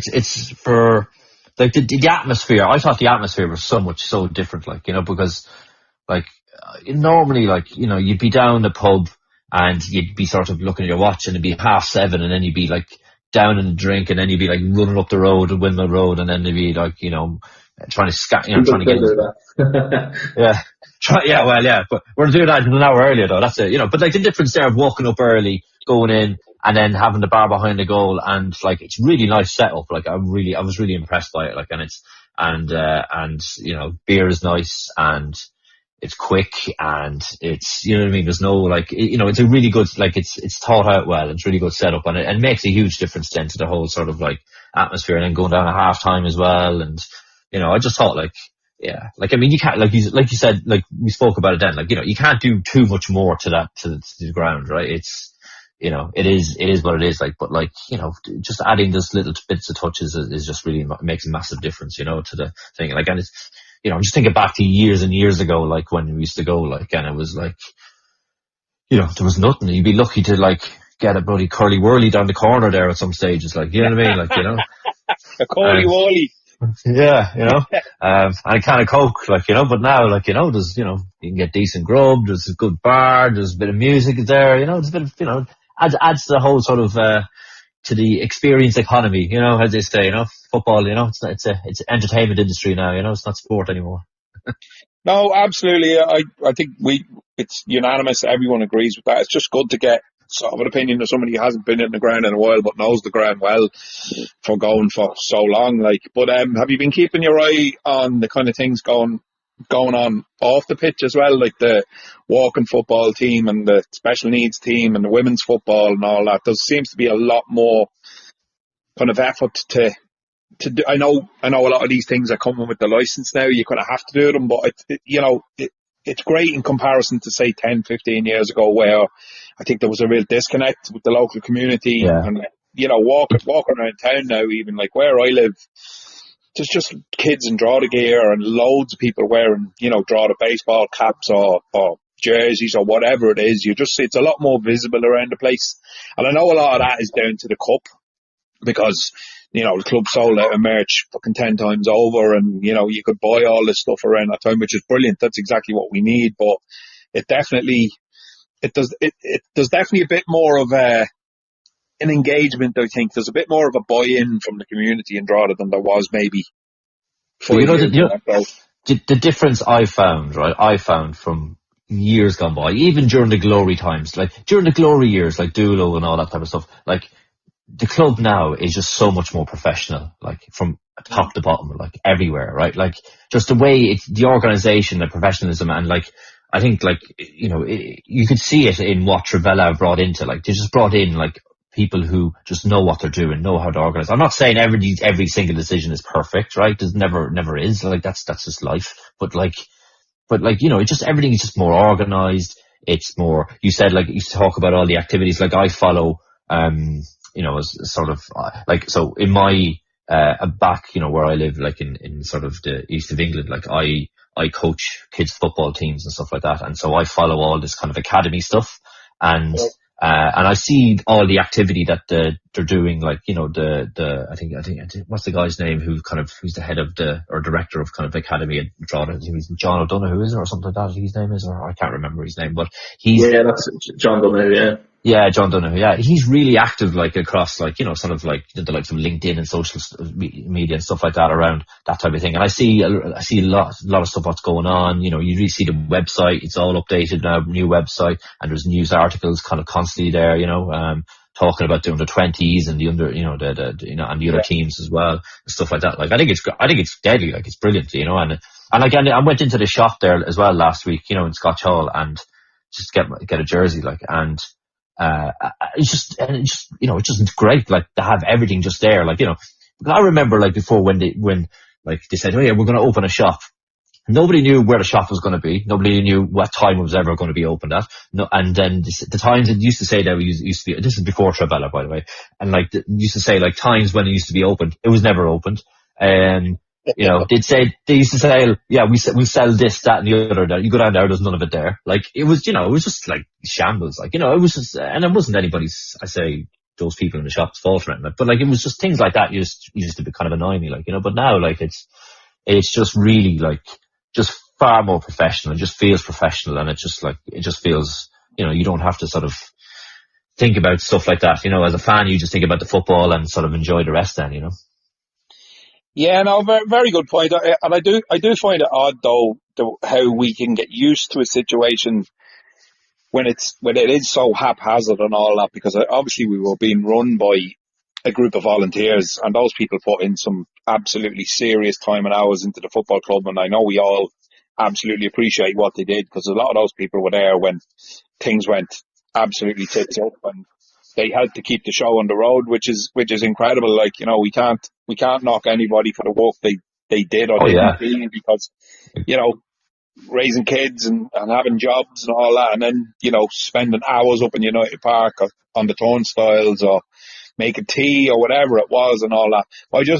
it's for the atmosphere. I thought the atmosphere was so different. Because normally you'd be down the pub and you'd be sort of looking at your watch and it'd be 7:30 and then you'd be down in the drink and then you'd be running up the road, Windmill Road, and then they'd be trying to trying to get but we're doing that an hour earlier though, that's it, but the difference there of walking up early, going in and then having the bar behind the goal and it's really nice setup. I was really impressed by it, and beer is nice and it's quick and it's, there's no, it's a really good, it's thought out well. It's really good setup and it makes a huge difference then to the whole sort of atmosphere, and then going down at half time as well. And, I just thought you can't, you said, we spoke about it then, you can't do too much more to that, to the ground, right? It's, it is what it is, but just adding those little bits of touches is just really makes a massive difference, to the thing. And it's, I'm just thinking back to years and years ago, when we used to go, and it was there was nothing. You'd be lucky to get a bloody curly whirly down the corner there at some stages, you know what I mean? A curly whirly. Yeah, and a can of Coke, but now, there's, you can get decent grub, there's a good bar, there's a bit of music there, there's a bit of, adds to the whole sort of, to the experience economy, as they say, football, it's entertainment industry now, it's not sport anymore. No, absolutely. I think it's unanimous. Everyone agrees with that. It's just good to get sort of an opinion of somebody who hasn't been in the ground in a while, but knows the ground well for going for so long. But have you been keeping your eye on the kind of things going on off the pitch as well, the walking football team and the special needs team and the women's football and all that? There seems to be a lot more kind of effort to do. I know a lot of these things are coming with the license now. You kind of have to do them, but it's great in comparison to say 10, 15 years ago, where I think there was a real disconnect with the local community. Yeah. And walking around town now, even where I live, there's just kids in Drogheda gear and loads of people wearing, Drogheda baseball caps or jerseys or whatever it is. You just see it's a lot more visible around the place. And I know a lot of that is down to the cup because, the club sold out of merch fucking 10 times over, and, you could buy all this stuff around that time, which is brilliant. That's exactly what we need. But it does definitely a bit more of an engagement, I think. There's a bit more of a buy-in from the community in Drogheda than there was maybe 5 years ago. The difference I found from years gone by, even during the glory times, during the glory years, Dulo and all that type of stuff, the club now is just so much more professional, from top to bottom, everywhere, right? Just the way the organisation, the professionalism, and I think you could see it in what Travella brought into, they just brought in people who just know what they're doing, know how to organize. I'm not saying every single decision is perfect, right? There's never is. Like that's just life. But it just, everything is just more organized. It's more, you said, like, you talk about all the activities. Like I follow, as sort of, so in my, back, where I live, like in sort of the east of England, like I coach kids football teams and stuff like that. And so I follow all this kind of academy stuff, and I see all the activity that they're doing, like, I think, what's the guy's name who's the head of or director of kind of academy at Drogheda? He's John O'Donoghue, is it, or something like that? His name is, or I can't remember his name, but that's John O'Donoghue, yeah. Yeah, John Donoghue. Yeah, he's really active, like, across, like, sort of like the likes of LinkedIn and social media and stuff like that, around that type of thing. And I see a lot of stuff what's going on. You really see the website; it's all updated now, new website, and there's news articles kind of constantly there. Talking about the under 20s and the under, and the other teams as well, and stuff like that. Like, I think it's deadly. Like, it's brilliant. And again, I went into the shop there as well last week, in Scotch Hall, and just get a jersey, like, and. It's just great, like, to have everything just there, like, I remember, like, before when they said, oh yeah, we're going to open a shop. Nobody knew where the shop was going to be. Nobody knew what time it was ever going to be opened at. No, and then the times it used to say that it used to be, this is before Trabella, by the way, and like, used to say, like, times when it used to be opened. It was never opened. They used to say, yeah, we sell this, that, and the other. You go down there's none of it there. Like, it was just like shambles. Like, it was just, and it wasn't anybody's, I say, those people in the shop's fault or anything. But like, it was just things like that used to be kind of annoy me, like, but now, like, it's just really, like, just far more professional. It just feels professional, and it just feels, you don't have to sort of think about stuff like that. As a fan, you just think about the football and sort of enjoy the rest then, Yeah, no, very, very good point. And I do find it odd, though, how we can get used to a situation when it is so haphazard and all that, because obviously we were being run by a group of volunteers, and those people put in some absolutely serious time and hours into the football club, and I know we all absolutely appreciate what they did, because a lot of those people were there when things went absolutely tits up, and they helped to keep the show on the road, which is incredible. Like, we can't knock anybody for the work they did or didn't do, because, raising kids and having jobs and all that, and then, spending hours up in United Park or on the turnstiles or making tea or whatever it was and all that.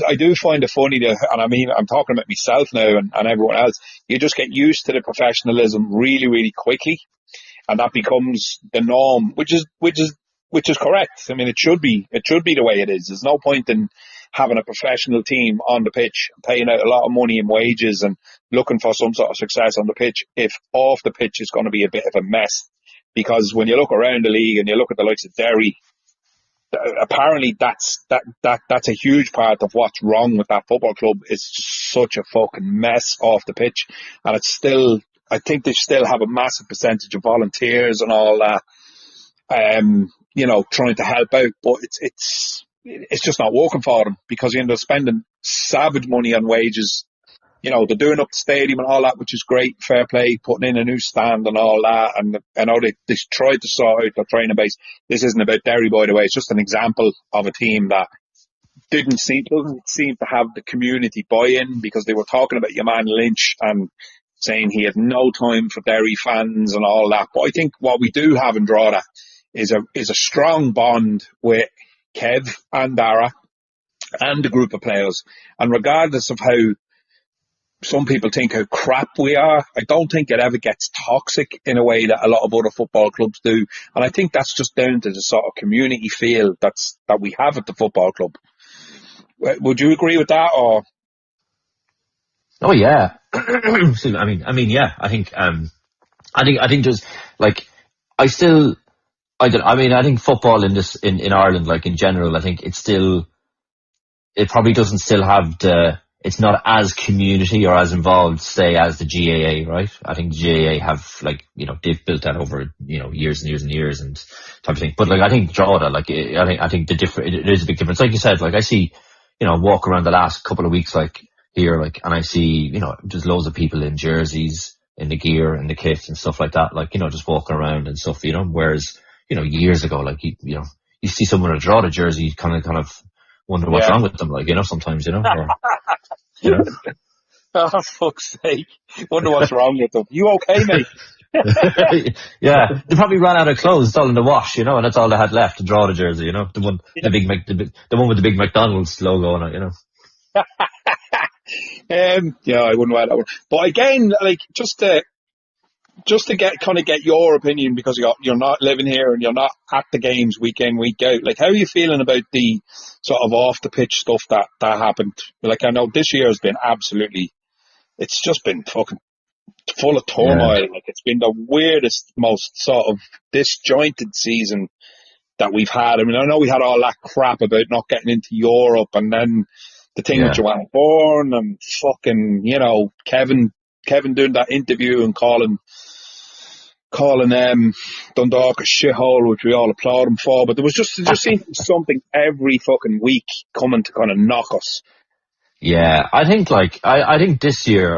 I do find it funny and I mean, I'm talking about myself now and everyone else, you just get used to the professionalism really, really quickly, and that becomes the norm, which is correct. I mean, it should be the way it is. There's no point in having a professional team on the pitch, paying out a lot of money in wages and looking for some sort of success on the pitch if off the pitch is going to be a bit of a mess. Because when you look around the league and you look at the likes of Derry, apparently that's a huge part of what's wrong with that football club. It's just such a fucking mess off the pitch, and it's still, I think they still have a massive percentage of volunteers and all that, trying to help out, but it's just not working for them, because they're spending savage money on wages. They're doing up the stadium and all that, which is great, fair play, putting in a new stand and all that. And I know they tried to sort out their training base. This isn't about Derry, by the way. It's just an example of a team that doesn't seem to have the community buy-in, because they were talking about your man Lynch and saying he had no time for Derry fans and all that. But I think what we do have in Drogheda is a strong bond with Kev and Dara and the group of players. And regardless of how some people think how crap we are, I don't think it ever gets toxic in a way that a lot of other football clubs do. And I think that's just down to the sort of community feel that we have at the football club. Would you agree with that, or? Oh yeah. I mean, yeah. I think just like I think football in Ireland, like in general, I think it probably doesn't still have it's not as community or as involved, say, as the GAA, right? I think the GAA have, like, they've built that over, years and years and years and type of thing. But like, I think Drogheda, like, I think it is a big difference. Like you said, like, I see, walk around the last couple of weeks, like here, like, and I see, just loads of people in jerseys, in the gear, in the kit and stuff like that, like, just walking around and stuff, whereas, years ago, like, you you see someone with a draw the jersey, you kind of wonder what's wrong with them, like, you know, sometimes, you know. Or, you know. Oh, fuck's sake. Wonder what's wrong with them. You okay, mate? Yeah, they probably ran out of clothes. It's all in the wash, you know, and that's all they had left to draw the jersey, you know, the one with the big McDonald's logo on it, you know. Yeah, I wouldn't wear that one. But again, like, just to get your opinion, because you're not living here and you're not at the games week in, week out. Like, how are you feeling about the sort of off the pitch stuff that happened? Like, I know this year has been it's just been fucking full of turmoil. Yeah. Like, it's been the weirdest, most sort of disjointed season that we've had. I mean, I know we had all that crap about not getting into Europe, and then the thing with Joanna Bourne and fucking, you know, Kevin doing that interview and calling Dundalk a shithole, which we all applaud him for. But there just seemed something every fucking week coming to kind of knock us. Yeah, I think this year,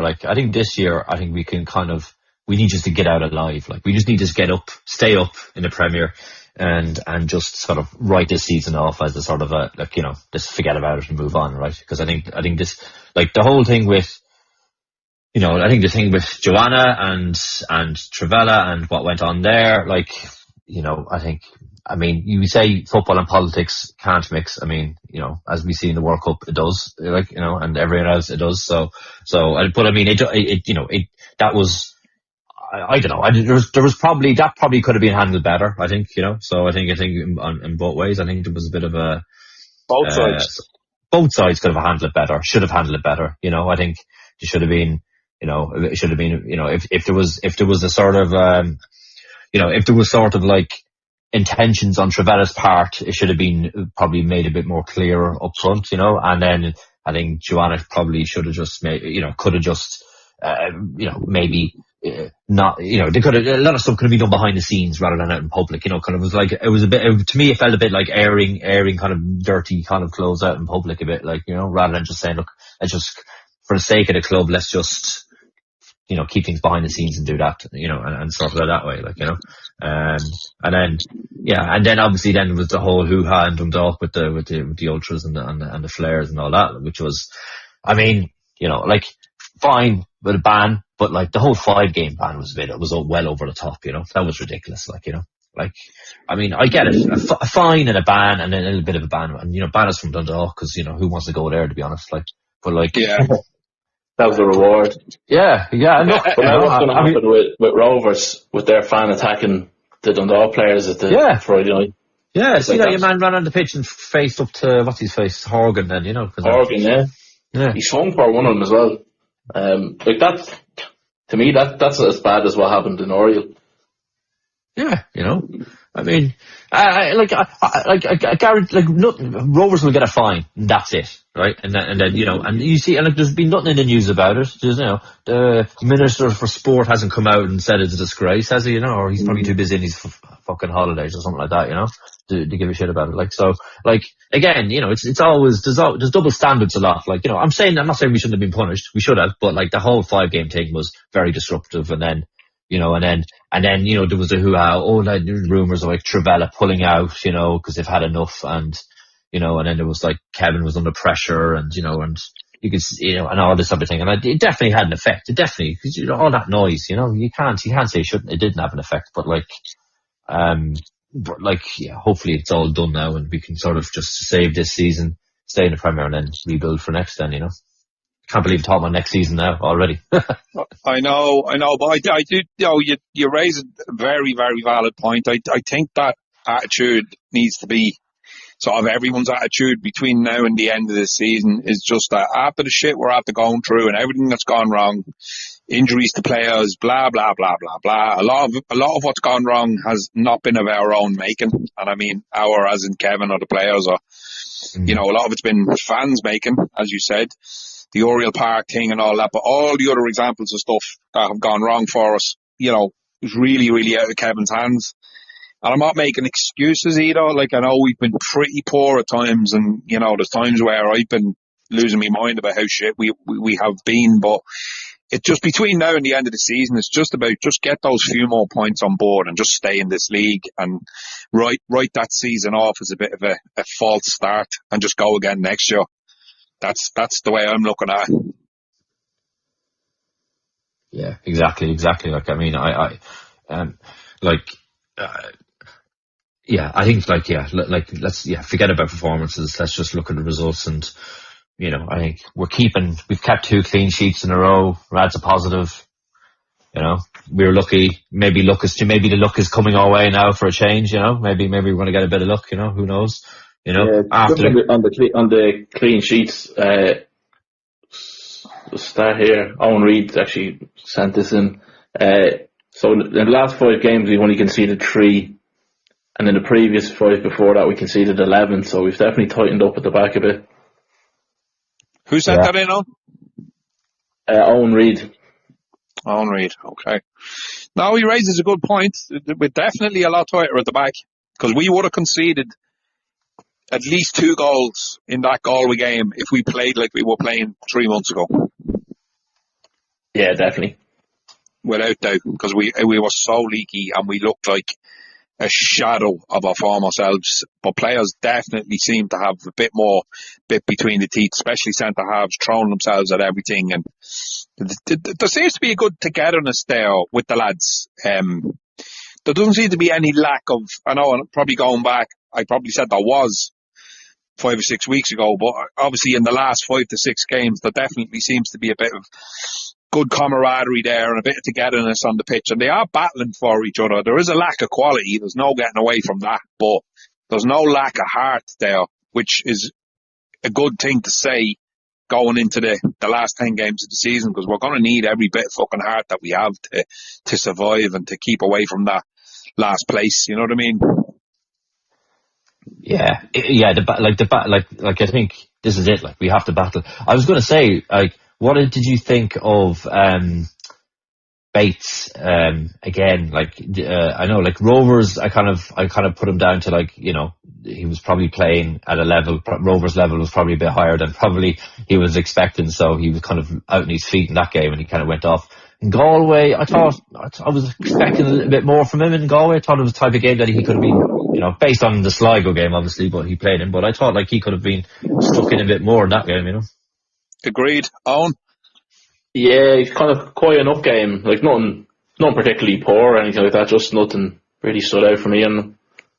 we need just to get out alive. Like, we just need to get up, stay up in the Premier, and just sort of write this season off as a sort of a, like, you know, just forget about it and move on, right? Because I think this, like, the whole thing with, you know, I think the thing with Joanna and Travella and what went on there, like, you know, I mean, you say football and politics can't mix. I mean, you know, as we see in the World Cup, it does, like, you know, and everywhere else it does. But I mean, that was, I don't know. There was probably could have been handled better, I think, you know. So I think in both ways, I think there was a bit of a both sides. Both sides could have handled it better. Should have handled it better. You know, I think there should have been. You know, it should have been. You know, if there was a sort of, you know, if there was sort of like intentions on Travella's part, it should have been probably made a bit more clear up front. You know, and then I think Joanna probably should have just made. You know, could have just. You know, maybe. Not, you know, a lot of stuff could have been done behind the scenes rather than out in public, you know, kind of was like, it was a bit, to me, it felt a bit like airing kind of dirty kind of clothes out in public a bit, like, you know, rather than just saying, look, let's just, for the sake of the club, let's just, you know, keep things behind the scenes and do that, you know, and sort of that way, like, you know. And then obviously then was the whole hoo-ha and Dundalk with the ultras and the flares and all that, which was, I mean, you know, like, fine with a ban, but like the whole 5-game ban was well over the top, you know. That was ridiculous, like, you know. Like, I mean, I get it, a fine and a ban and then a little bit of a ban, and, you know, ban is from Dundalk because, you know, who wants to go there, to be honest, like, but like, yeah. That was a reward. Yeah. Look, but now what's going to happen with Rovers, with their fan attacking the Dundalk players at the Friday night? Yeah, see that your man ran on the pitch and faced up to, what's his face, Horgan then, you know. Horgan, yeah. He swung for one of them as well. Like, that's, to me, that's as bad as what happened in Oriel. Yeah, you know, I mean, Rovers will get a fine, and that's it, right? And then, you know, and you see, and like, there's been nothing in the news about it. There's, you know, the Minister for Sport hasn't come out and said it's a disgrace, has he? You know, or he's probably too busy in his fucking holidays or something like that, you know, to give a shit about it. Like, so, like, again, you know, it's always, there's double standards a lot. Like, you know, I'm not saying we shouldn't have been punished. We should have, but like, the whole 5-game thing was very disruptive, and then, you know, and then, you know, there was a hoo-ha, like, rumours of like Travella pulling out, you know, because they've had enough, and, you know, and then there was like Kevin was under pressure, and, you know, and you could, you know, and all this other thing, and it definitely had an effect. It definitely, because, you know, all that noise, you know, you can't say it didn't have an effect, but like, yeah, hopefully it's all done now, and we can sort of just save this season, stay in the Premier, and then rebuild for next. Then, you know. Can't believe talking about next season now already. I know, but I do, you know, you raise a very, very valid point. I think that attitude needs to be sort of everyone's attitude between now and the end of the season, is just that after the shit we're after going through and everything that's gone wrong, injuries to players, blah, blah, blah, blah, blah. A lot of what's gone wrong has not been of our own making. And I mean, our as in Kevin or the players, or, you know, a lot of it's been fans making, as you said. The Oriel Park thing and all that, but all the other examples of stuff that have gone wrong for us, you know, is really, really out of Kevin's hands. And I'm not making excuses either. Like, I know we've been pretty poor at times, and, you know, there's times where I've been losing my mind about how shit we have been, but it's just between now and the end of the season, it's just about just get those few more points on board and just stay in this league. And write that season off as a bit of a false start and just go again next year. That's the way I'm looking at it. Yeah, exactly. Like, I mean, I think let's forget about performances. Let's just look at the results, and I think we've kept 2 clean sheets in a row. That's a positive. We're lucky. Maybe the luck is coming our way now for a change. Maybe we're going to get a bit of luck. Who knows? After on the clean sheets, the stat here, Owen Reid actually sent this in. So in the last 5 games, we've only conceded 3, and in the previous 5 before that, we conceded 11. So we've definitely tightened up at the back a bit. Who sent that in on? Owen Reid. Owen Reid, okay. No, he raises a good point. We're definitely a lot tighter at the back, because we would have conceded at least 2 goals in that Galway game if we played like we were playing 3 months ago. Yeah, definitely. Without doubt, because we were so leaky and we looked like a shadow of our former selves. But players definitely seem to have a bit between the teeth, especially centre halves, throwing themselves at everything. And there seems to be a good togetherness there with the lads. There doesn't seem to be any lack of, I know I'm probably going back, I probably said there was 5 or 6 weeks ago, but obviously in the last 5 to 6 games, there definitely seems to be a bit of good camaraderie there and a bit of togetherness on the pitch, and they are battling for each other. There is a lack of quality, there's no getting away from that, but there's no lack of heart there, which is a good thing to say going into the last 10 games of the season, because we're going to need every bit of fucking heart that we have to survive and to keep away from that last place, you know what I mean? Yeah. I think this is it. Like, we have to battle. I was going to say, like, what did you think of Bates again? Like, I know, like, Rovers, I kind of put him down to, like, he was probably playing at a level. Rovers' level was probably a bit higher than probably he was expecting, so he was kind of out on his feet in that game, and he kind of went off. In Galway, I was expecting a little bit more from him in Galway. I thought it was the type of game that he could have been, based on the Sligo game, obviously, but he played in. But I thought, like, he could have been stuck in a bit more in that game, Agreed. Owen? Yeah, it's kind of quite enough game. Like, nothing particularly poor or anything like that. Just nothing really stood out for me in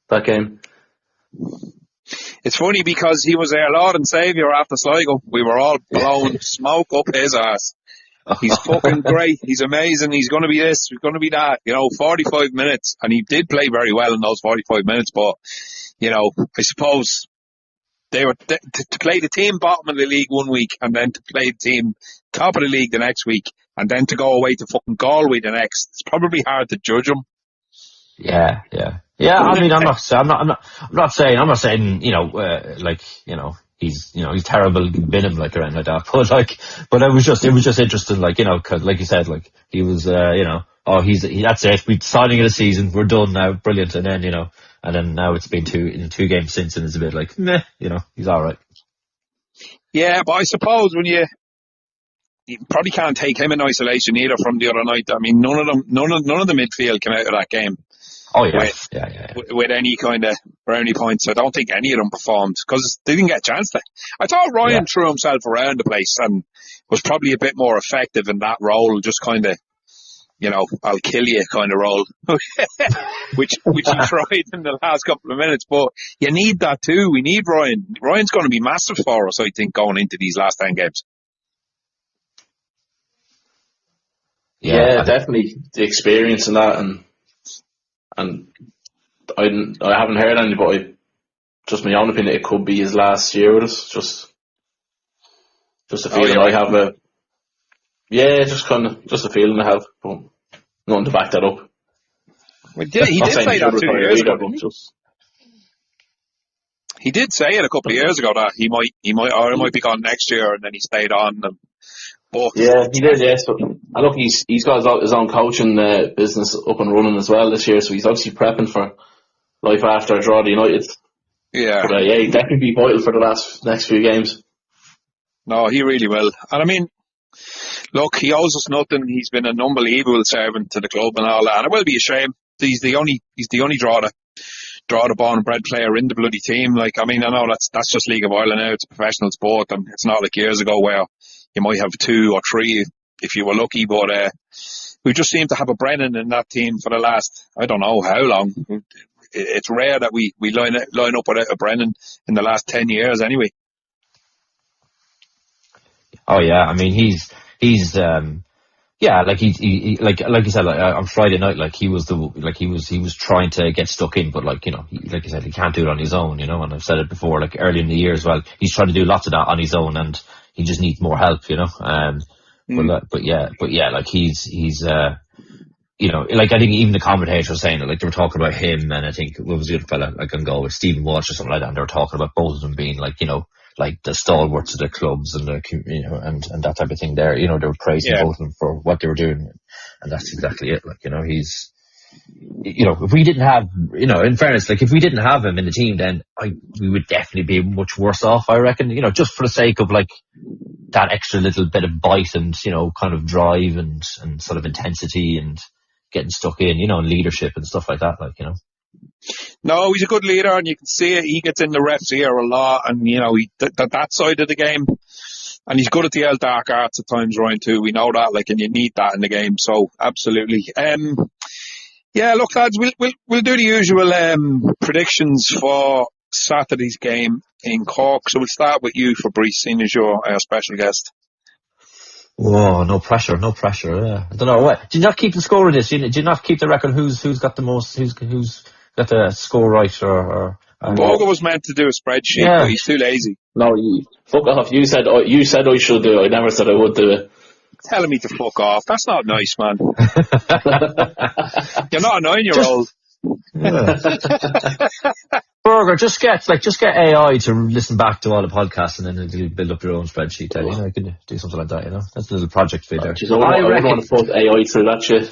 that game. It's funny because he was our Lord and Saviour after Sligo. We were all blowing smoke up his ass. He's fucking great. He's amazing. He's going to be this. He's going to be that. 45 minutes. And he did play very well in those 45 minutes. But, I suppose they were to play the team bottom of the league one week and then to play the team top of the league the next week and then to go away to fucking Galway the next. It's probably hard to judge him. Yeah. I mean, I'm not saying, he's terrible, bin him like around like that. But it was just interesting, like, 'cause like you said, like, he was, that's it. We're signing of the season. We're done now. Brilliant. And then, now it's been 2 games since, and it's a bit like, meh, he's all right. Yeah, but I suppose when you probably can't take him in isolation either from the other night. I mean, none of the midfield came out of that game. Oh yeah, with any kind of brownie points. I don't think any of them performed because they didn't get a chance to. I thought Ryan threw himself around the place and was probably a bit more effective in that role, just kind of, I'll kill you kind of role, which he tried in the last couple of minutes. But you need that too. We need Ryan. Ryan's going to be massive for us, I think, going into these last 10 games. Yeah, definitely the experience in that, and I haven't heard anybody. Just my own opinion, it could be his last year with us. Just a feeling I have. Just a feeling I have, but nothing to back that up. Well, he did say that 2 years ago. He did say it a couple of years ago that he might be gone next year, and then he stayed on. But yeah, he did. Yes, but look, he's got his own coaching business up and running as well this year, so he's obviously prepping for life after Drogheda United. Yeah, but he'd definitely be vital for the next few games. No, he really will. And I mean, look, he owes us nothing. He's been an unbelievable servant to the club and all that. And it will be a shame. He's the only Drogheda draw the born and bred player in the bloody team. Like, I mean, I know that's just League of Ireland now. It's a professional sport, and it's not like years ago where you might have 2 or 3 if you were lucky. But we just seem to have a Brennan in that team for the last, I don't know how long. It's rare that we line up without a Brennan in the last 10 years anyway. Oh yeah, I mean he's yeah, like he like you said, like, on Friday night, like he was trying to get stuck in, but like, you know, like you said, he can't do it on his own, you know. And I've said it before, like early in the year as well, he's trying to do lots of that on his own, and he just needs more help, you know. But yeah, like he's you know, like I think even the commentators were saying that, like they were talking about him, and I think what was the other fella, like on Galway, Stephen Walsh or something like that, and they were talking about both of them being like, you know, like the stalwarts of the clubs and the, you know, and that type of thing there. You know, they were praising both of them for what they were doing, and that's exactly it. Like, you know, he's, you know, if we didn't have, you know, in fairness, like if we didn't have him in the team, then we would definitely be much worse off, I reckon, you know, just for the sake of like that extra little bit of bite and, you know, kind of drive and sort of intensity and getting stuck in, you know, and leadership and stuff like that, like, you know. No, he's a good leader, and you can see it. He gets in the ref's ear a lot, and you know, that side of the game, and he's good at the dark arts at times, Ryan, too. We know that, like, and you need that in the game. So absolutely. Yeah, look, lads, we'll do the usual predictions for Saturday's game in Cork. So we'll start with you, Fabrice, seeing as you're our special guest. Whoa, no pressure. Yeah. I don't know what. Do you not keep the score of this? Do you not keep the record? Who's got the most? Who's got the score right? Or Boga was meant to do a spreadsheet, but he's too lazy. No, fuck off. You said I should do it. I never said I would do it. Telling me to fuck off. That's not nice, man. You're not a 9-year-old. Burger, just get AI to listen back to all the podcasts, and then it'll build up your own spreadsheet. You know, you can do something like that. You know, that's a little project for you there. I wouldn't want to put AI through that shit.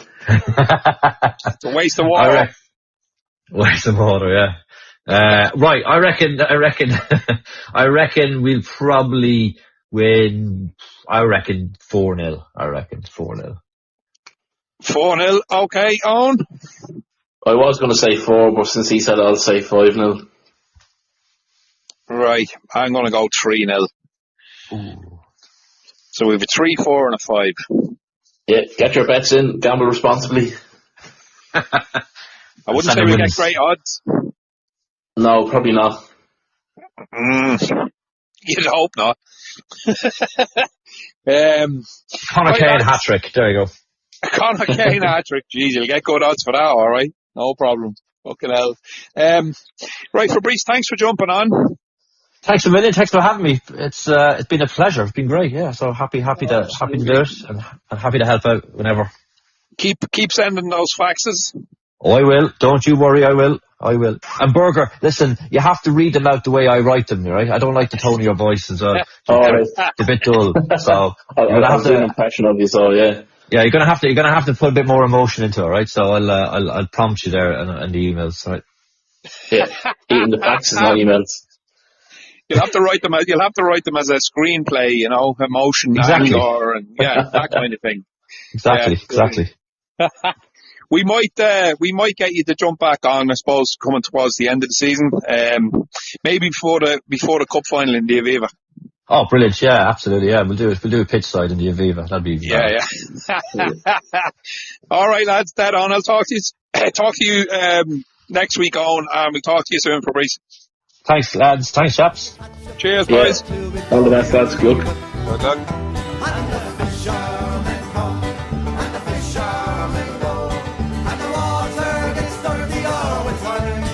It's a waste of water. Waste of water, yeah. Right, I reckon we'll probably win. I reckon 4-0. 4-0. Okay, Owen. I was going to say 4, but since he said it, I'll say 5-0. Right, I'm going to go 3-0. Ooh. So we have a 3, 4 and a 5. Yeah, get your bets in, gamble responsibly. I wouldn't say we get great odds. No, probably not. You'd hope not. Conor Kane hat-trick, there you go. Conor Kane hat-trick, jeez, you'll get good odds for that, alright? No problem. Fucking hell. Right, Fabrice, thanks for jumping on. Thanks a million. Thanks for having me. It's been a pleasure. It's been great. Yeah. So happy to do it, and happy to help out whenever. Keep sending those faxes. Oh, I will. Don't you worry. I will. And Burger, listen, you have to read them out the way I write them, right? I don't like the tone of your voice as well. It's a bit dull. So I'll have to do an impression of you. So yeah. Yeah, you're gonna have to put a bit more emotion into it, right? So I'll prompt you there in the emails, right? Yeah, eating the faxes, not emails. You'll have to write them as a screenplay, you know, emotion, anger, and that kind of thing. Exactly. We might get you to jump back on, I suppose, coming towards the end of the season. Maybe before the cup final in the Aviva. Oh, brilliant! Yeah, absolutely. Yeah, we'll do it. We'll do a pitch side in the Aviva. That'd be yeah. All right, lads. Dead on. I'll talk to you next week, Owen, and we'll talk to you soon, Fabrice. Thanks, lads. Thanks, chaps. Cheers, boys. All the best, lads. Good luck. Good luck. And the fishermen come, and the fishermen go, and the water gets dirty all the time.